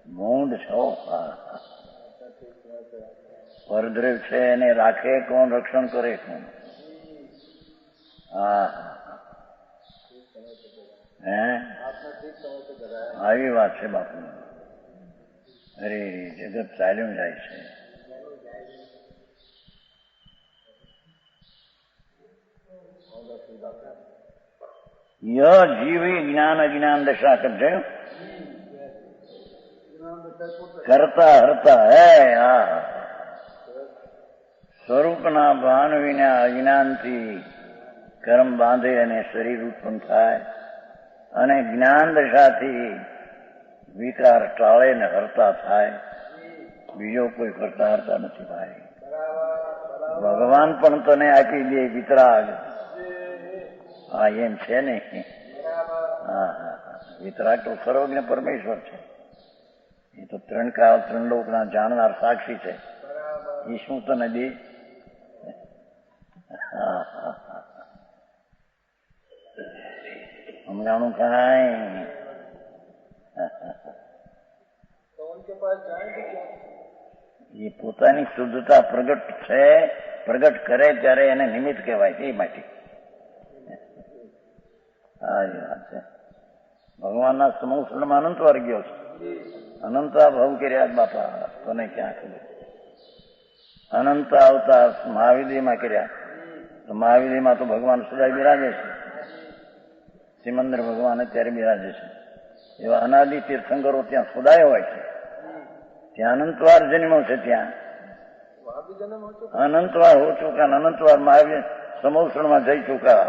મૂંડ છો. પરદ્રવ છે એને રાખે કોણ, રક્ષણ કરે કોણ? હા, હે આવી વાત છે બાપુ. અરે જગત ચાલ્યું જાય છે. यह जीवी ज्ञान अज्ञान दशा करते करता हरता है. સ્વરૂપના ભાન વિના અજ્ઞાનથી કર્મ બાંધે અને શરીર ઉત્પન્ન થાય, અને જ્ઞાન દશાથી વિકાર ટાળે ને હરતા થાય. બીજો કોઈ કરતા હરતા નથી ભાઈ. ભગવાન પણ તને આપી દે વિતરાગ. હા એમ છે ને. હા હા, વિતરાગ તો સર્વજ્ઞ પરમેશ્વર છે. એ તો ત્રણ કાળ ત્રણ લોકના જાણનાર સાક્ષી છે. એ શું તને દે? સમજાણું કાંઈ? એ પોતાની શુદ્ધતા પ્રગટ છે, પ્રગટ કરે ત્યારે એને નિમિત્ત કહેવાય છે. એ માટે હા એ વાત છે. ભગવાનના સમૂહમાં અનંત વાર ગયો છે. અનંતા ભાવ કર્યા બાપા, તને ક્યાં ખબર? અનંત અવતાર મહાવિદ્યમાં કર્યા, તો મહાવીરમાં તો ભગવાન સદાય બિરાજે છે, સિમંદર ભગવાન અત્યારે બિરાજે છે. એવા અનાદિ તીર્થંકરો ત્યાં સદાય હોય છે. ત્યાં અનંતવાર જન્મો છે, ત્યાં અનંતવાર હો ચુકા, અનંતવાર મહાવીર સમોસણમાં જઈ ચુકા.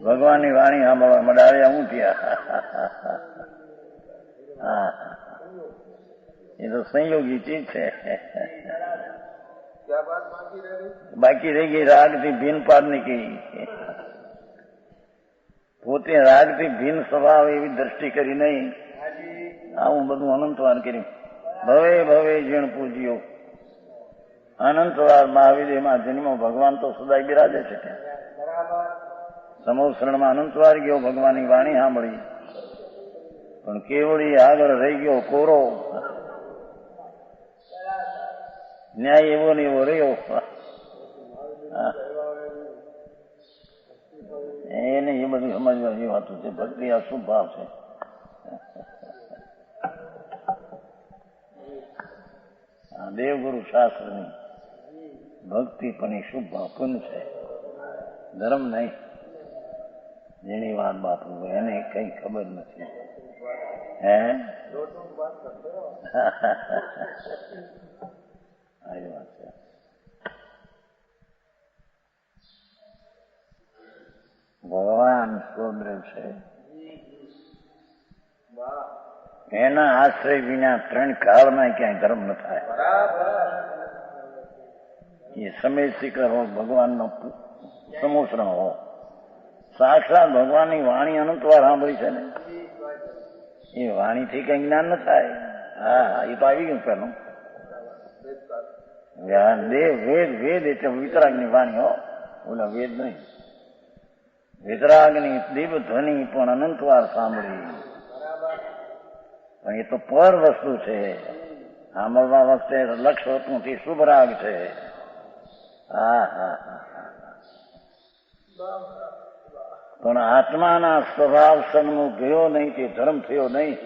ભગવાનની વાણી સાંભળવા મડાવ્યા હું ત્યાં. હા, એ તો સંયોગી ચીજ છે. બાકી રહી ગઈ રાગથી ભીન પાડની કી. પોતે રાગથી ભીન સ્વભાવ એવી દ્રષ્ટિ કરી નહીં. આવું બધું અનંતવાર કર્યું. ભવે ભવે જીણ પૂજ્યો અનંતવાર મહાવીરમાં જન્મો. ભગવાન તો સદાય બિરાજે છે ત્યાં. સમોસરણમાં અનંતવાર ગયો, ભગવાનની વાણી સાંભળી, પણ કેવળી આગળ રહી ગયો કોરો. ન્યાય એવો ને એવો રહ્યો. એને એ બધું સમજવા જેવી વાતું છે. ભક્તિ આ શુભ ભાવ છે. દેવગુરુ શાસ્ત્રની ભક્તિ પણ એ શુભ ભાવ પુણ્ય છે, ધર્મ નહીં. જેની વાત બાપુ એને કઈ ખબર નથી. હે આવી વાત છે. ભગવાન સ્વદ્રવ છે. એના આશ્રય વિના ત્રણ કાળમાં ક્યાંય ધર્મ ન થાય. એ સમય શિખર હો, ભગવાનનો સમોસરણ હો, સાક્ષાત ભગવાનની વાણી અનંતવાર સાંભળી છે ને, એ વાણીથી કઈ જ્ઞાન ન થાય. હા, એ તો આવી ગયું પેલું. વેદ વેદ એટલે વિતરાગની વાણી હો, ઓલા વેદ નહીં. વિતરાગની દિવ્ય ધ્વનિ પણ અનંતવાર સાંભળી. પણ એ તો પર વસ્તુ છે. સાંભળવા વખતે લક્ષ હોતું તે શુભ રાગ છે. હા હા હા. પણ આત્માના સ્વભાવ સન્મુખ ગયો નહીં, તે ધર્મ થયો નહીં.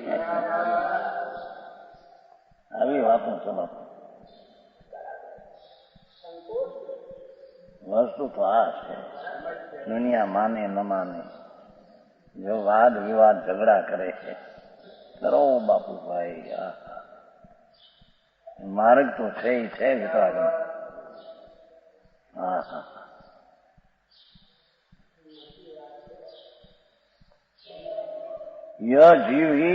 આવી વાતો છે બાપુ. વસ્તુ તો આ છે. દુનિયા માને ન માને, જો વાદ વિવાદ ઝઘડા કરે છે, કરો બાપુભાઈ. માર્ગ તો છે ઈ છે વિતરાગ. હા હા. यह जीव ही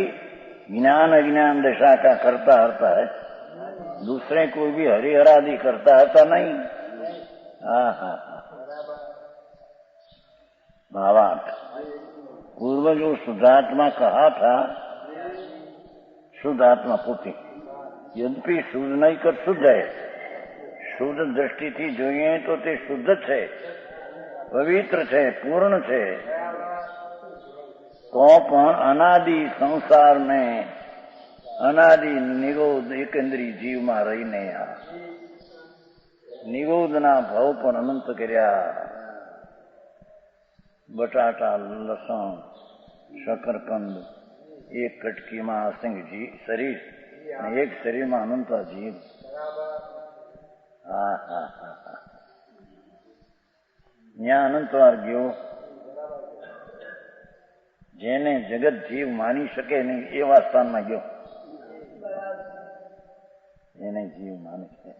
ज्ञान अज्ञान दशा का करता हरता है, दूसरे कोई भी हरिहरादि करता हरता नहीं. हाँ हाँ हाँ. भावार्थ पूर्वजों शुद्धात्मा कहा था, शुद्धात्मा पोती यद्यपि शुद्ध नहीं कर शुद्ध है. શુદ્ધ દ્રષ્ટિથી જોઈએ તો તે શુદ્ધ છે, પવિત્ર છે, પૂર્ણ છે. તો પણ અનાદિ સંસારને અનાદિ નિરોધ એકંદરી જીવમાં રહીને નિરોધના ભાવ પણ અનંત કર્યા. બટાટા, લસણ, શકરકંદ, એક કટકીમાં અસંખ્ય શરીર અને એક શરીરમાં અનંત જીવ. હા હા હા હા. ત્યાં અનંતવાર ગયો. જેને જગત જીવ માની શકે નહીં એવા સ્થાનમાં ગયો. એને જીવ માને છે.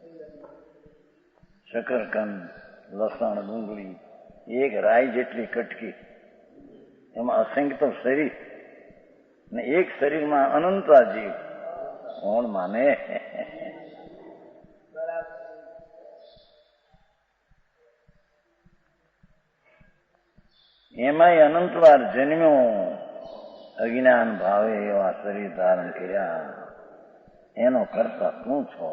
શકરકંદ, લસણ, ડુંગળી, એક રાઈ જેટલી કટકી, એમાં અસંખ્ય તો શરીર ને એક શરીરમાં અનંતા જીવ. કોણ માને? એમાંય અનંતવાર જન્મ્યો, અજ્ઞાન ભાવે એવા શરીર ધારણ કર્યા. એનો કરતા તું છો.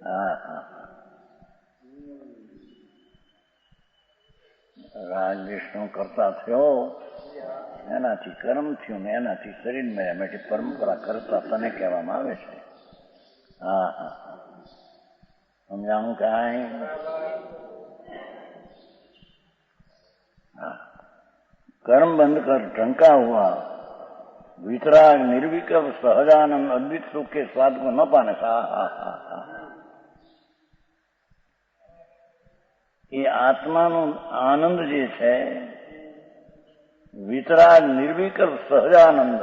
હા હા. રાગ વિષ્ણુ કરતા થયો, એનાથી કર્મ થયું ને એનાથી શરીર મળ્યા, માટે પરંપરા કરતા તને કહેવામાં આવે છે. હા હા. સમજાણું કાંઈ? कर्म बंद कर ढंका हुआ वितराग निर्विकल्प सहजानंद अद्वित सुख के स्वाद को न पाने. એ આત્માનો આનંદ જે છે, વિતરાગ નિર્વિકલ્પ સહજાનંદ,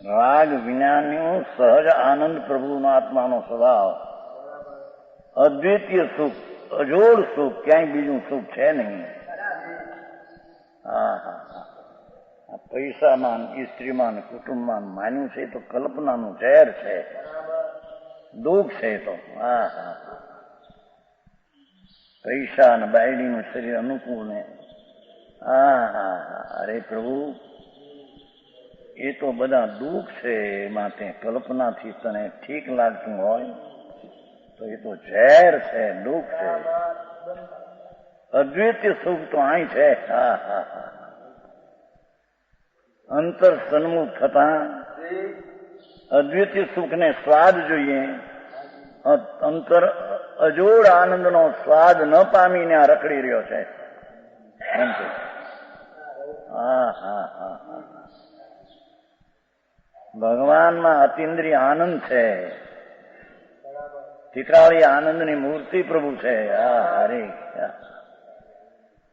રાગ વિનાનું સહજ આનંદ પ્રભુનો આત્માનો સ્વભાવ, અદ્વિતીય સુખ, અજોડ સુખ, ક્યાંય બીજું સુખ છે નહીં. આ પૈસામાં, સ્ત્રીમાં, કુટુંબમાં માન્યું છે તો કલ્પનાનું ઝેર છે, દુઃખ છે. તો પૈસા અને બાયડીનું શરીર અનુકૂળ ને અરે પ્રભુ, એ તો બધા દુઃખ છે. માટે કલ્પનાથી તને ઠીક લાગતું હોય તો એ તો ઝેર છે, દુઃખ છે. અદ્વિતીય સુખ તો અહીં છે. અંતર સન્મુખ થતા અદ્વિતીય સુખને સ્વાદ જોઈએ. અંતર અજોડ આનંદનો સ્વાદ ન પામીને આ રખડી રહ્યો છે. ભગવાનમાં અતિન્દ્રિય આનંદ છે. તિકાળી આનંદની મૂર્તિ પ્રભુ છે. હરે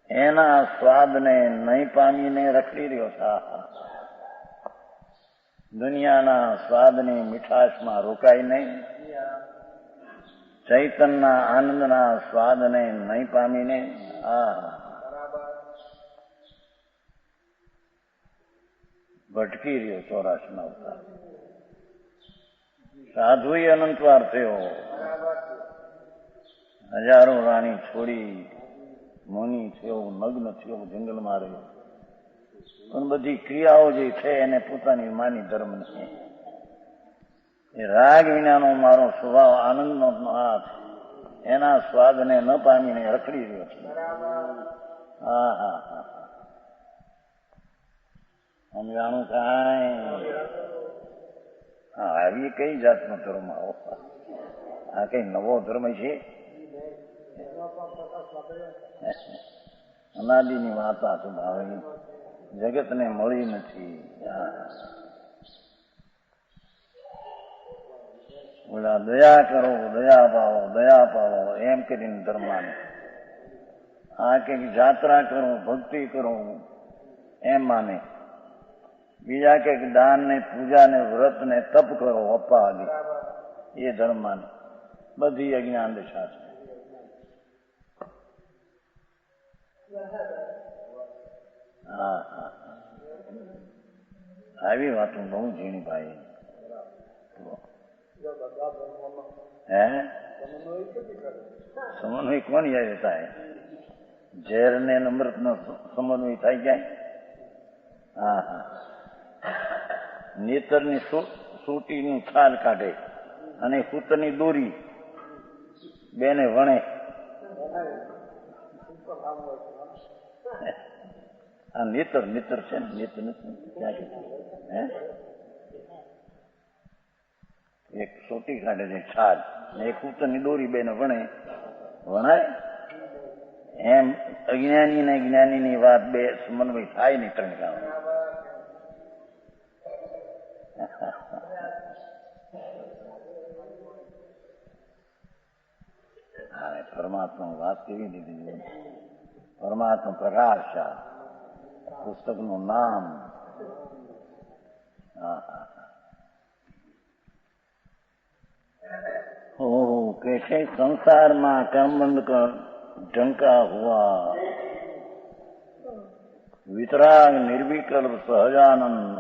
એના સ્વાદને નહીં પામીને રખડી રહ્યો છે. દુનિયાના સ્વાદની મીઠાશમાં રોકાય નહીં, ચૈતનના આનંદના સ્વાદને નહીં પામીને ભટકી રહ્યો 84 અવતાર. સાધુ અનંતવાર થયો, હજારો રાણી છોડી મુનિ થયો, મગ્ન થયો, જંગલમાં રહ્યો. પણ બધી ક્રિયાઓ જે છે એને પોતાની માની ધર્મ નથી. એ રાગ વિનાનો મારો સ્વભાવ આનંદનો હાથ, એના સ્વાદને ન પામીને રખડી રહ્યો છે. સમજાણું કાંઈ? આવી કઈ જાતનો ધર્મ? આ કઈ નવો ધર્મ છે? અનાદિની વાતા તો ભાવે જગતને મળી નથી. ઓલા દયા કરો, દયા પાવો, દયા પાવો એમ કરીને ધર્માને. આ કઈક જાત્રા કરો, ભક્તિ કરો એમ માને. બીજા કઈક દાન ને, પૂજા ને, વ્રત ને, તપ કરો અપ્પા આદિ, એ ધર્મ માને. બધી અજ્ઞાન દિશા છે. આવી વાતો બહુ ઝીણી ભાઈ. સમન્વય કોણ યાદ થાય? ઝેર ને અમૃત નો સમન્વય થાય જાય. નેતરની સૂટીની છાલ કાઢે અને સૂતરની દોરી બેને વણે. આ નેતર છે ને, નેતર નથી. એક સોટી કાઢે છે છાલ, એક સૂતરની દોરી બેને વણાય. એમ અજ્ઞાની ને જ્ઞાનીની વાત બે સમન્વય થાય નહીં. ત્રણ કામ પરમાત્મા વાત કેવી દીધી? પરમાત્મા પ્રકાશ, પુસ્તકનું નામ. कैसे संसार में कर्मबंध कर ढंका हुआ, वितराग निर्विकल्प સહજાનંદ.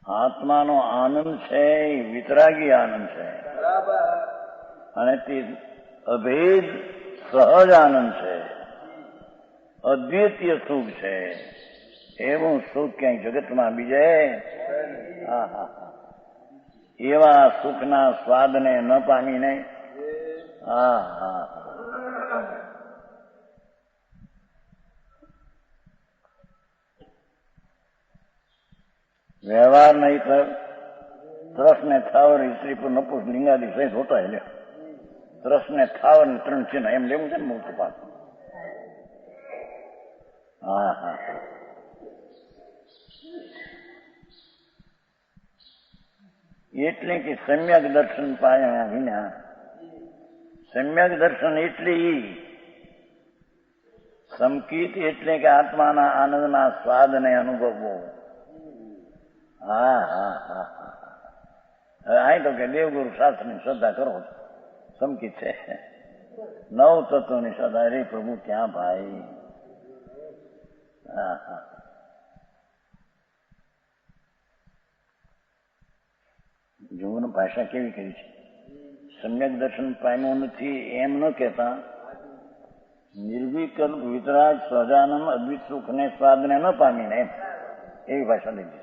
આત્માનો આનંદ છે એ વિતરાગી આનંદ છે, અને તે અભેદ સહજ આનંદ છે, અદ્વિતીય સુખ છે. એવું સુખ ક્યાંય જગતમાં બીજે એવા સુખના સ્વાદને ન પામીને વ્યવહાર નહીં કર. ત્રસને થાવર સ્ત્રી પર નપુષ લિંગાદી સહિત હોતા લે. ત્રસને થાવર ને 3 છે ને એમ લેવું છે ને મૂર્ત પાક. એટલે કે સમ્યક દર્શન પાયા વિના સમ્યક દર્શન એટલે સમકિત એટલે કે આત્માના આનંદના સ્વાદને અનુભવવો. હા હા હા હા. હવે અહીં તો કે દેવગુરુ શાસ્ત્રની શ્રદ્ધા કરો સમકિત છે. નવ તત્વની શ્રદ્ધા. અરે પ્રભુ ક્યાં ભાઈ. હા હા. જોવું ભાષા કેવી કરી છે. સમ્યક દર્શન પામ્યો નથી એમ ન કહેતા નિર્વિકલ્પ વિતરાગ સહજાનંદ અદ્વિત સુખ ને સ્વાદને ન પામીને એમ એવી ભાષા લીધી.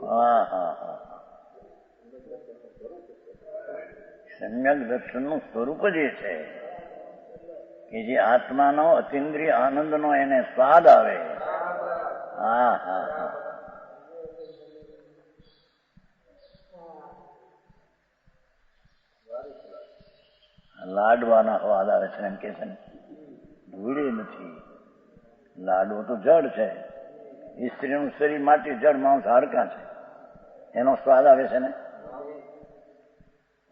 હા હા હા. સમ્યક દર્શનનું સ્વરૂપ જ એ છે કે જે આત્માનો અતિન્દ્રિય આનંદનો એને સ્વાદ આવે. હા હા હા. લાડવાના સ્વાદ આવે છે એમ કે છે ને. ધૂળે નથી. લાડવો તો જળ છે. સ્ત્રીનું શરીર માટી, જળ, માંસ, હાડકાં છે. એનો સ્વાદ આવે છે ને.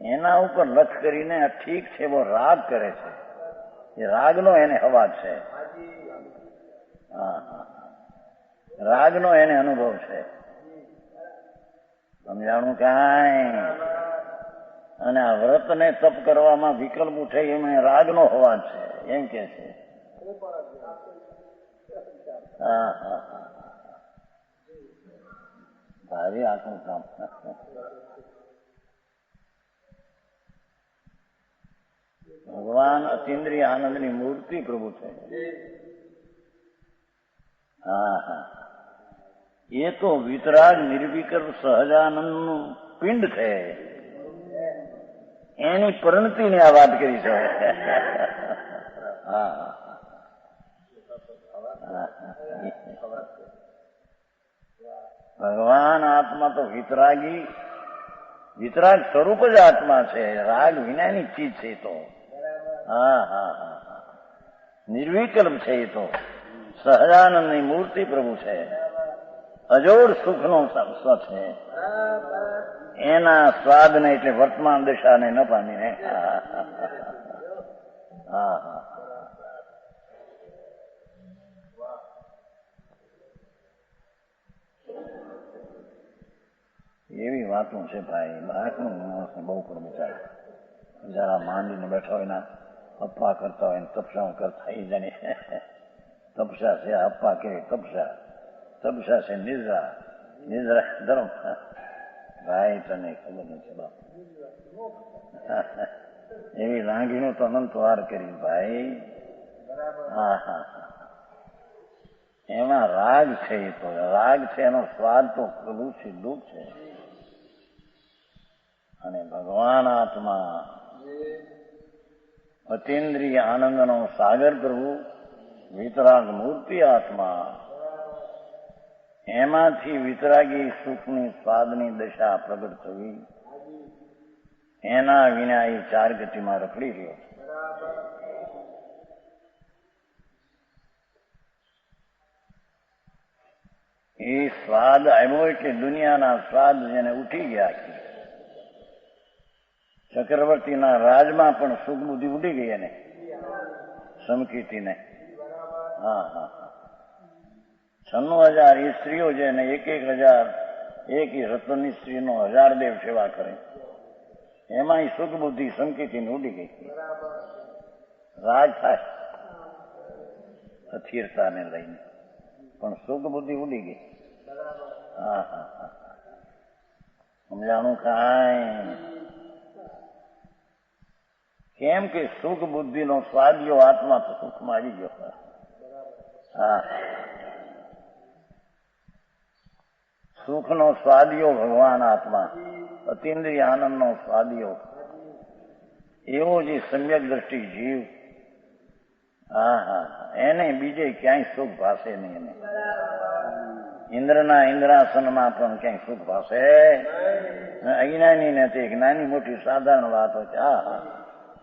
એના ઉપર લક્ષ કરીને ઠીક છે એવો રાગ કરે છે. એ રાગનો એને અવાજ છે. હા હા. રાગનો એને અનુભવ છે. સમજાણું કાંઈ. અને આ વ્રતને તપ કરવામાં વિકલ્પ ઉઠે એમાં રાગનો અવાજ છે એમ કે છે. હા હા હા. ભારી આખું કામ. ભગવાન અતિન્દ્રિય આનંદની મૂર્તિ પ્રભુ છે. હા હા. એ તો વિતરાગ નિર્વિકલ્પ સહજાનંદનું પિંડ છે. એની પરિણતિની આ વાત કરી છે. હા હા. ભગવાન આત્મા તો વિતરાગ સ્વરૂપ જ આત્મા છે. રાગ વિનાની ચીજ છે એ તો. હા હા હા. નિર્વિકલ્પ છે એ તો. સહજાનંદની મૂર્તિ પ્રભુ છે. અજોડ સુખનો સ્વ છે. એના સ્વાદને એટલે વર્તમાન દશાને ન પામીને. હા હા. એવી વાતો છે ભાઈ. બહારનું માણસને બહુ કરવું ચાલે. જરા માંડીને બેઠા હોય ને અપ્પા કરતા હોય ને તપસ્યા કરતા એ જાણે તપસ્યા છે. અપ્પા કેવી તપસ્યા. તપસ્યા છે નિદ્રા. નિદ્રા ધર્મ. ભાઈ તને ખબર નથી બાપ. એવી લાંગીનો તો અનંત વાર કરી ભાઈ. હા હા. એમાં રાગ છે. એ તો રાગ છે. એનો સ્વાદ તો પ્રભુ સિદ્ધું છે. અને ભગવાન આત્મા અતિન્દ્રિય આનંદનો સાગર પ્રભુ વિતરાગ મૂર્તિ આત્મા. એમાંથી વિતરાગી સુખની સ્વાદની દશા પ્રગટ થવી. એના વિના એ ચાર ગતિમાં રખડી રહ્યો. એ સ્વાદ આવ્યો એટલે દુનિયાના સ્વાદ જેને ઉઠી ગયા. ચક્રવર્તીના રાજમાં પણ સુખ બુદ્ધિ ઉડી ગઈ એને સમકીતીને. હા હા. 96,000 સ્ત્રીઓ છે ને 1,000 એક રત્નની સ્ત્રીનો 1000 દેવ સેવા કરે. એમાં સુખ બુદ્ધિ સમકીતીને ઉડી ગઈ. રાજ થાય અસ્થિરતાને લઈને પણ સુખ બુદ્ધિ ઉડી ગઈ. હા હા હા. સમજાણું કાંઈ. કેમ કે સુખ બુદ્ધિનો સ્વાદિયો આત્મા તો સુખમાં આવી ગયો. હા. સુખનો સ્વાદિયો ભગવાન આત્મા. અતિન્દ્રિય આનંદનો સ્વાદિયો એવો જે સમ્યક દ્રષ્ટિ જીવ. હા હા. એને બીજે ક્યાંય સુખ ભાષે નહીં. એને ઇન્દ્રના ઇન્દ્રાસનમાં પણ ક્યાંય સુખ ભાષે. અજ્ઞાની નથી. જ્ઞાની મોટી સાધારણ વાત હોય. હા હા.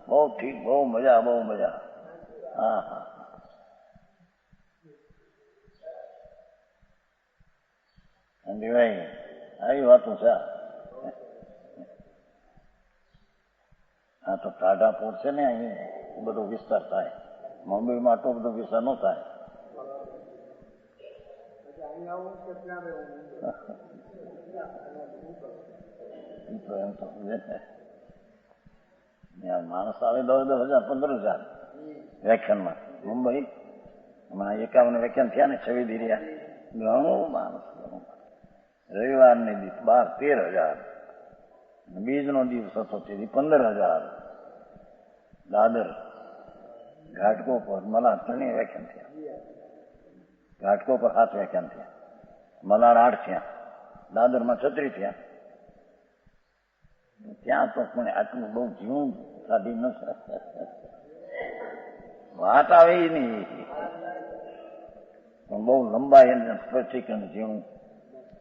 બહુ ઠીક. બહુ મજા. બહુ મજા. હા હા. ભાઈ આવી વાતું છે. આ તો ટાઢા પોટ છે ને, અહીં બધો વિસ્તાર થાય. મુંબઈમાં તો બધો વિસ્તાર ન થાય. એમ તો માણસ આવે 10,000 15,000 વ્યાખ્યાનમાં. મુંબઈ હમણાં 51 વ્યાખ્યાન થયા ને, 26 રહ્યા. ઘણું માણસ. રવિવારની દિવસ 12-13,000, બીજનો દિવસ હતો તેથી 15,000. દાદર ઘાટકો પર મલાડ 3 વ્યાખ્યાન થયા. ઘાટકો પર 7 વ્યાખ્યાન થયા, મલાડ 8 થયા, દાદરમાં 36 થયા. ત્યાં તો પણ આટલું બહુ જીવું સાધી ન વાત આવે નહીં, પણ બહુ લંબાઈ અને સ્પષ્ટીકરણ જીવું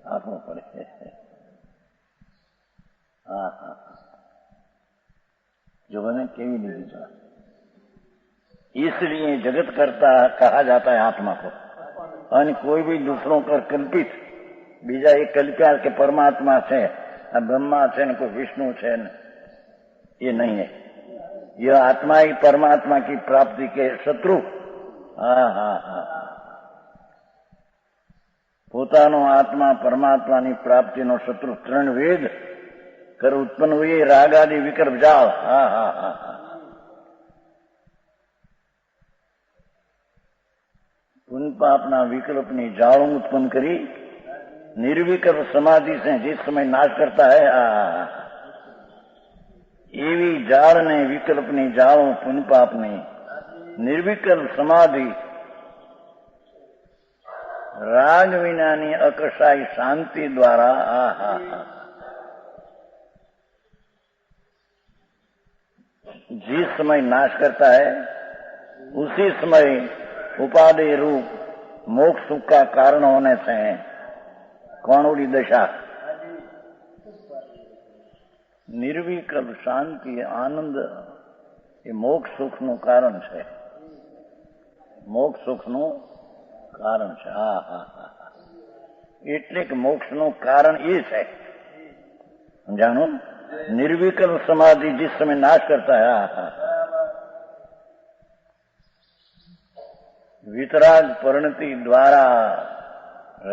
આપવું પડે. હા હા, जो मैंने केवी नहीं दी. इसलिए जगत करता कहा जाता है आत्मा को. અને કોઈ भी दूसरों पर कल्पित બીજા એક કલ્પ્યા કે પરમાત્મા છે, આ બ્રહ્મા છે ને કોઈ વિષ્णु છે ને, ये नहीं है. यह आत्मा ही परमात्मा की प्राप्ति के शत्रु. હા હા હા, પોતાનો આત્મા પરમાત્માની પ્રાપ્તિનો શત્રુ 3 વેદ કર ઉત્પન્ન हुए राग आदि विकल्प जाल. હા હા હા હા, पुण्य पापना विकल्पनी जालों उत्पन्न करी निर्विकल्प समाधि से जिस समय नाश करता है. एवी जाल ने विकल्पनी जालों पुण्य पापनी निर्विकल्प समाधि राग विनानी अकषाई शांति द्वारा जिस समय नाश करता है उसी समय उपाधि रूप मोक्ष सुख का कारण होने से कौनोड़ी दशा निर्विकल्प शांति आनंद એ મોક્ષ સુખનું કારણ છે. મોક્ષ સુખનું કારણ છે. હા હા હા, એટલે કે મોક્ષનું કારણ એ છે. જાણો, निर्विकल्प समाधि जिस समय नाश करता है. वितराग परिणति द्वारा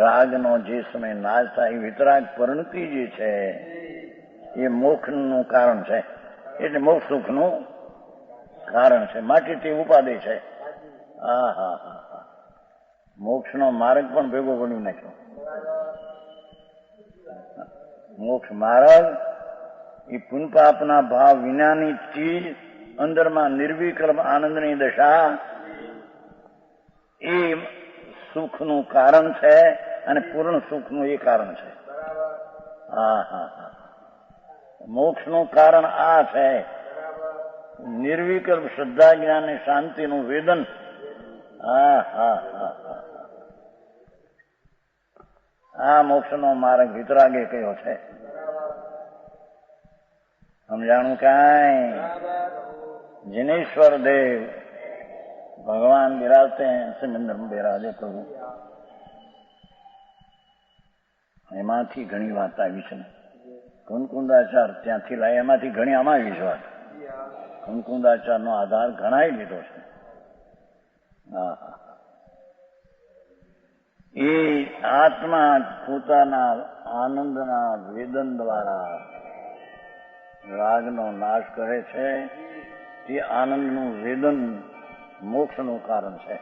रागनो જે સમય નાશ થાય, વિતરાગ પરિણતિ જે છે એ મોક્ષનું કારણ છે. એટલે મોક્ષ સુખનું કારણ છે. માટે તે ઉપાધિ છે. હા હા હા હા, મોક્ષનો માર્ગ પણ ભેગો બની નાખ્યો. મોક્ષ માર્ગ એ પુણ્ય પાપના ભાવ વિનાની ચીજ અંદરમાં નિર્વિકલ્પ આનંદની દશા એ સુખનું કારણ છે અને પૂર્ણ સુખનું એ કારણ છે. હા હા હા, મોક્ષનું કારણ આ છે. નિર્વિકલ્પ શ્રદ્ધા જ્ઞાન અને શાંતિનું વેદન. હા હા હા હા, આ મોક્ષનો માર્ગ વિતરાગે કયો છે. સમજાણું કાંઈ? जिनेश्वर देव भगवान विराजते हैं, सिमंदर में विराजे प्रभु. એમાંથી ઘણી વાત આવી છે. કુંકુંદાચાર ત્યાંથી લાય, એમાંથી ઘણી આમાં આવી છે વાત. કુંકુંદાચારનો આધાર ઘણાય લીધો છે. હા હા, એ આત્મા પોતાના આનંદના વેદન દ્વારા રાગનો નાશ કરે છે. તે આનંદનું વેદન મોક્ષનું કારણ છે.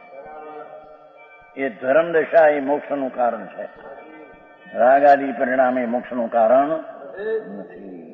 એ ધર્મ દશા એ મોક્ષનું કારણ છે. રાગ આદિ પરિણામે મોક્ષનું કારણ નથી.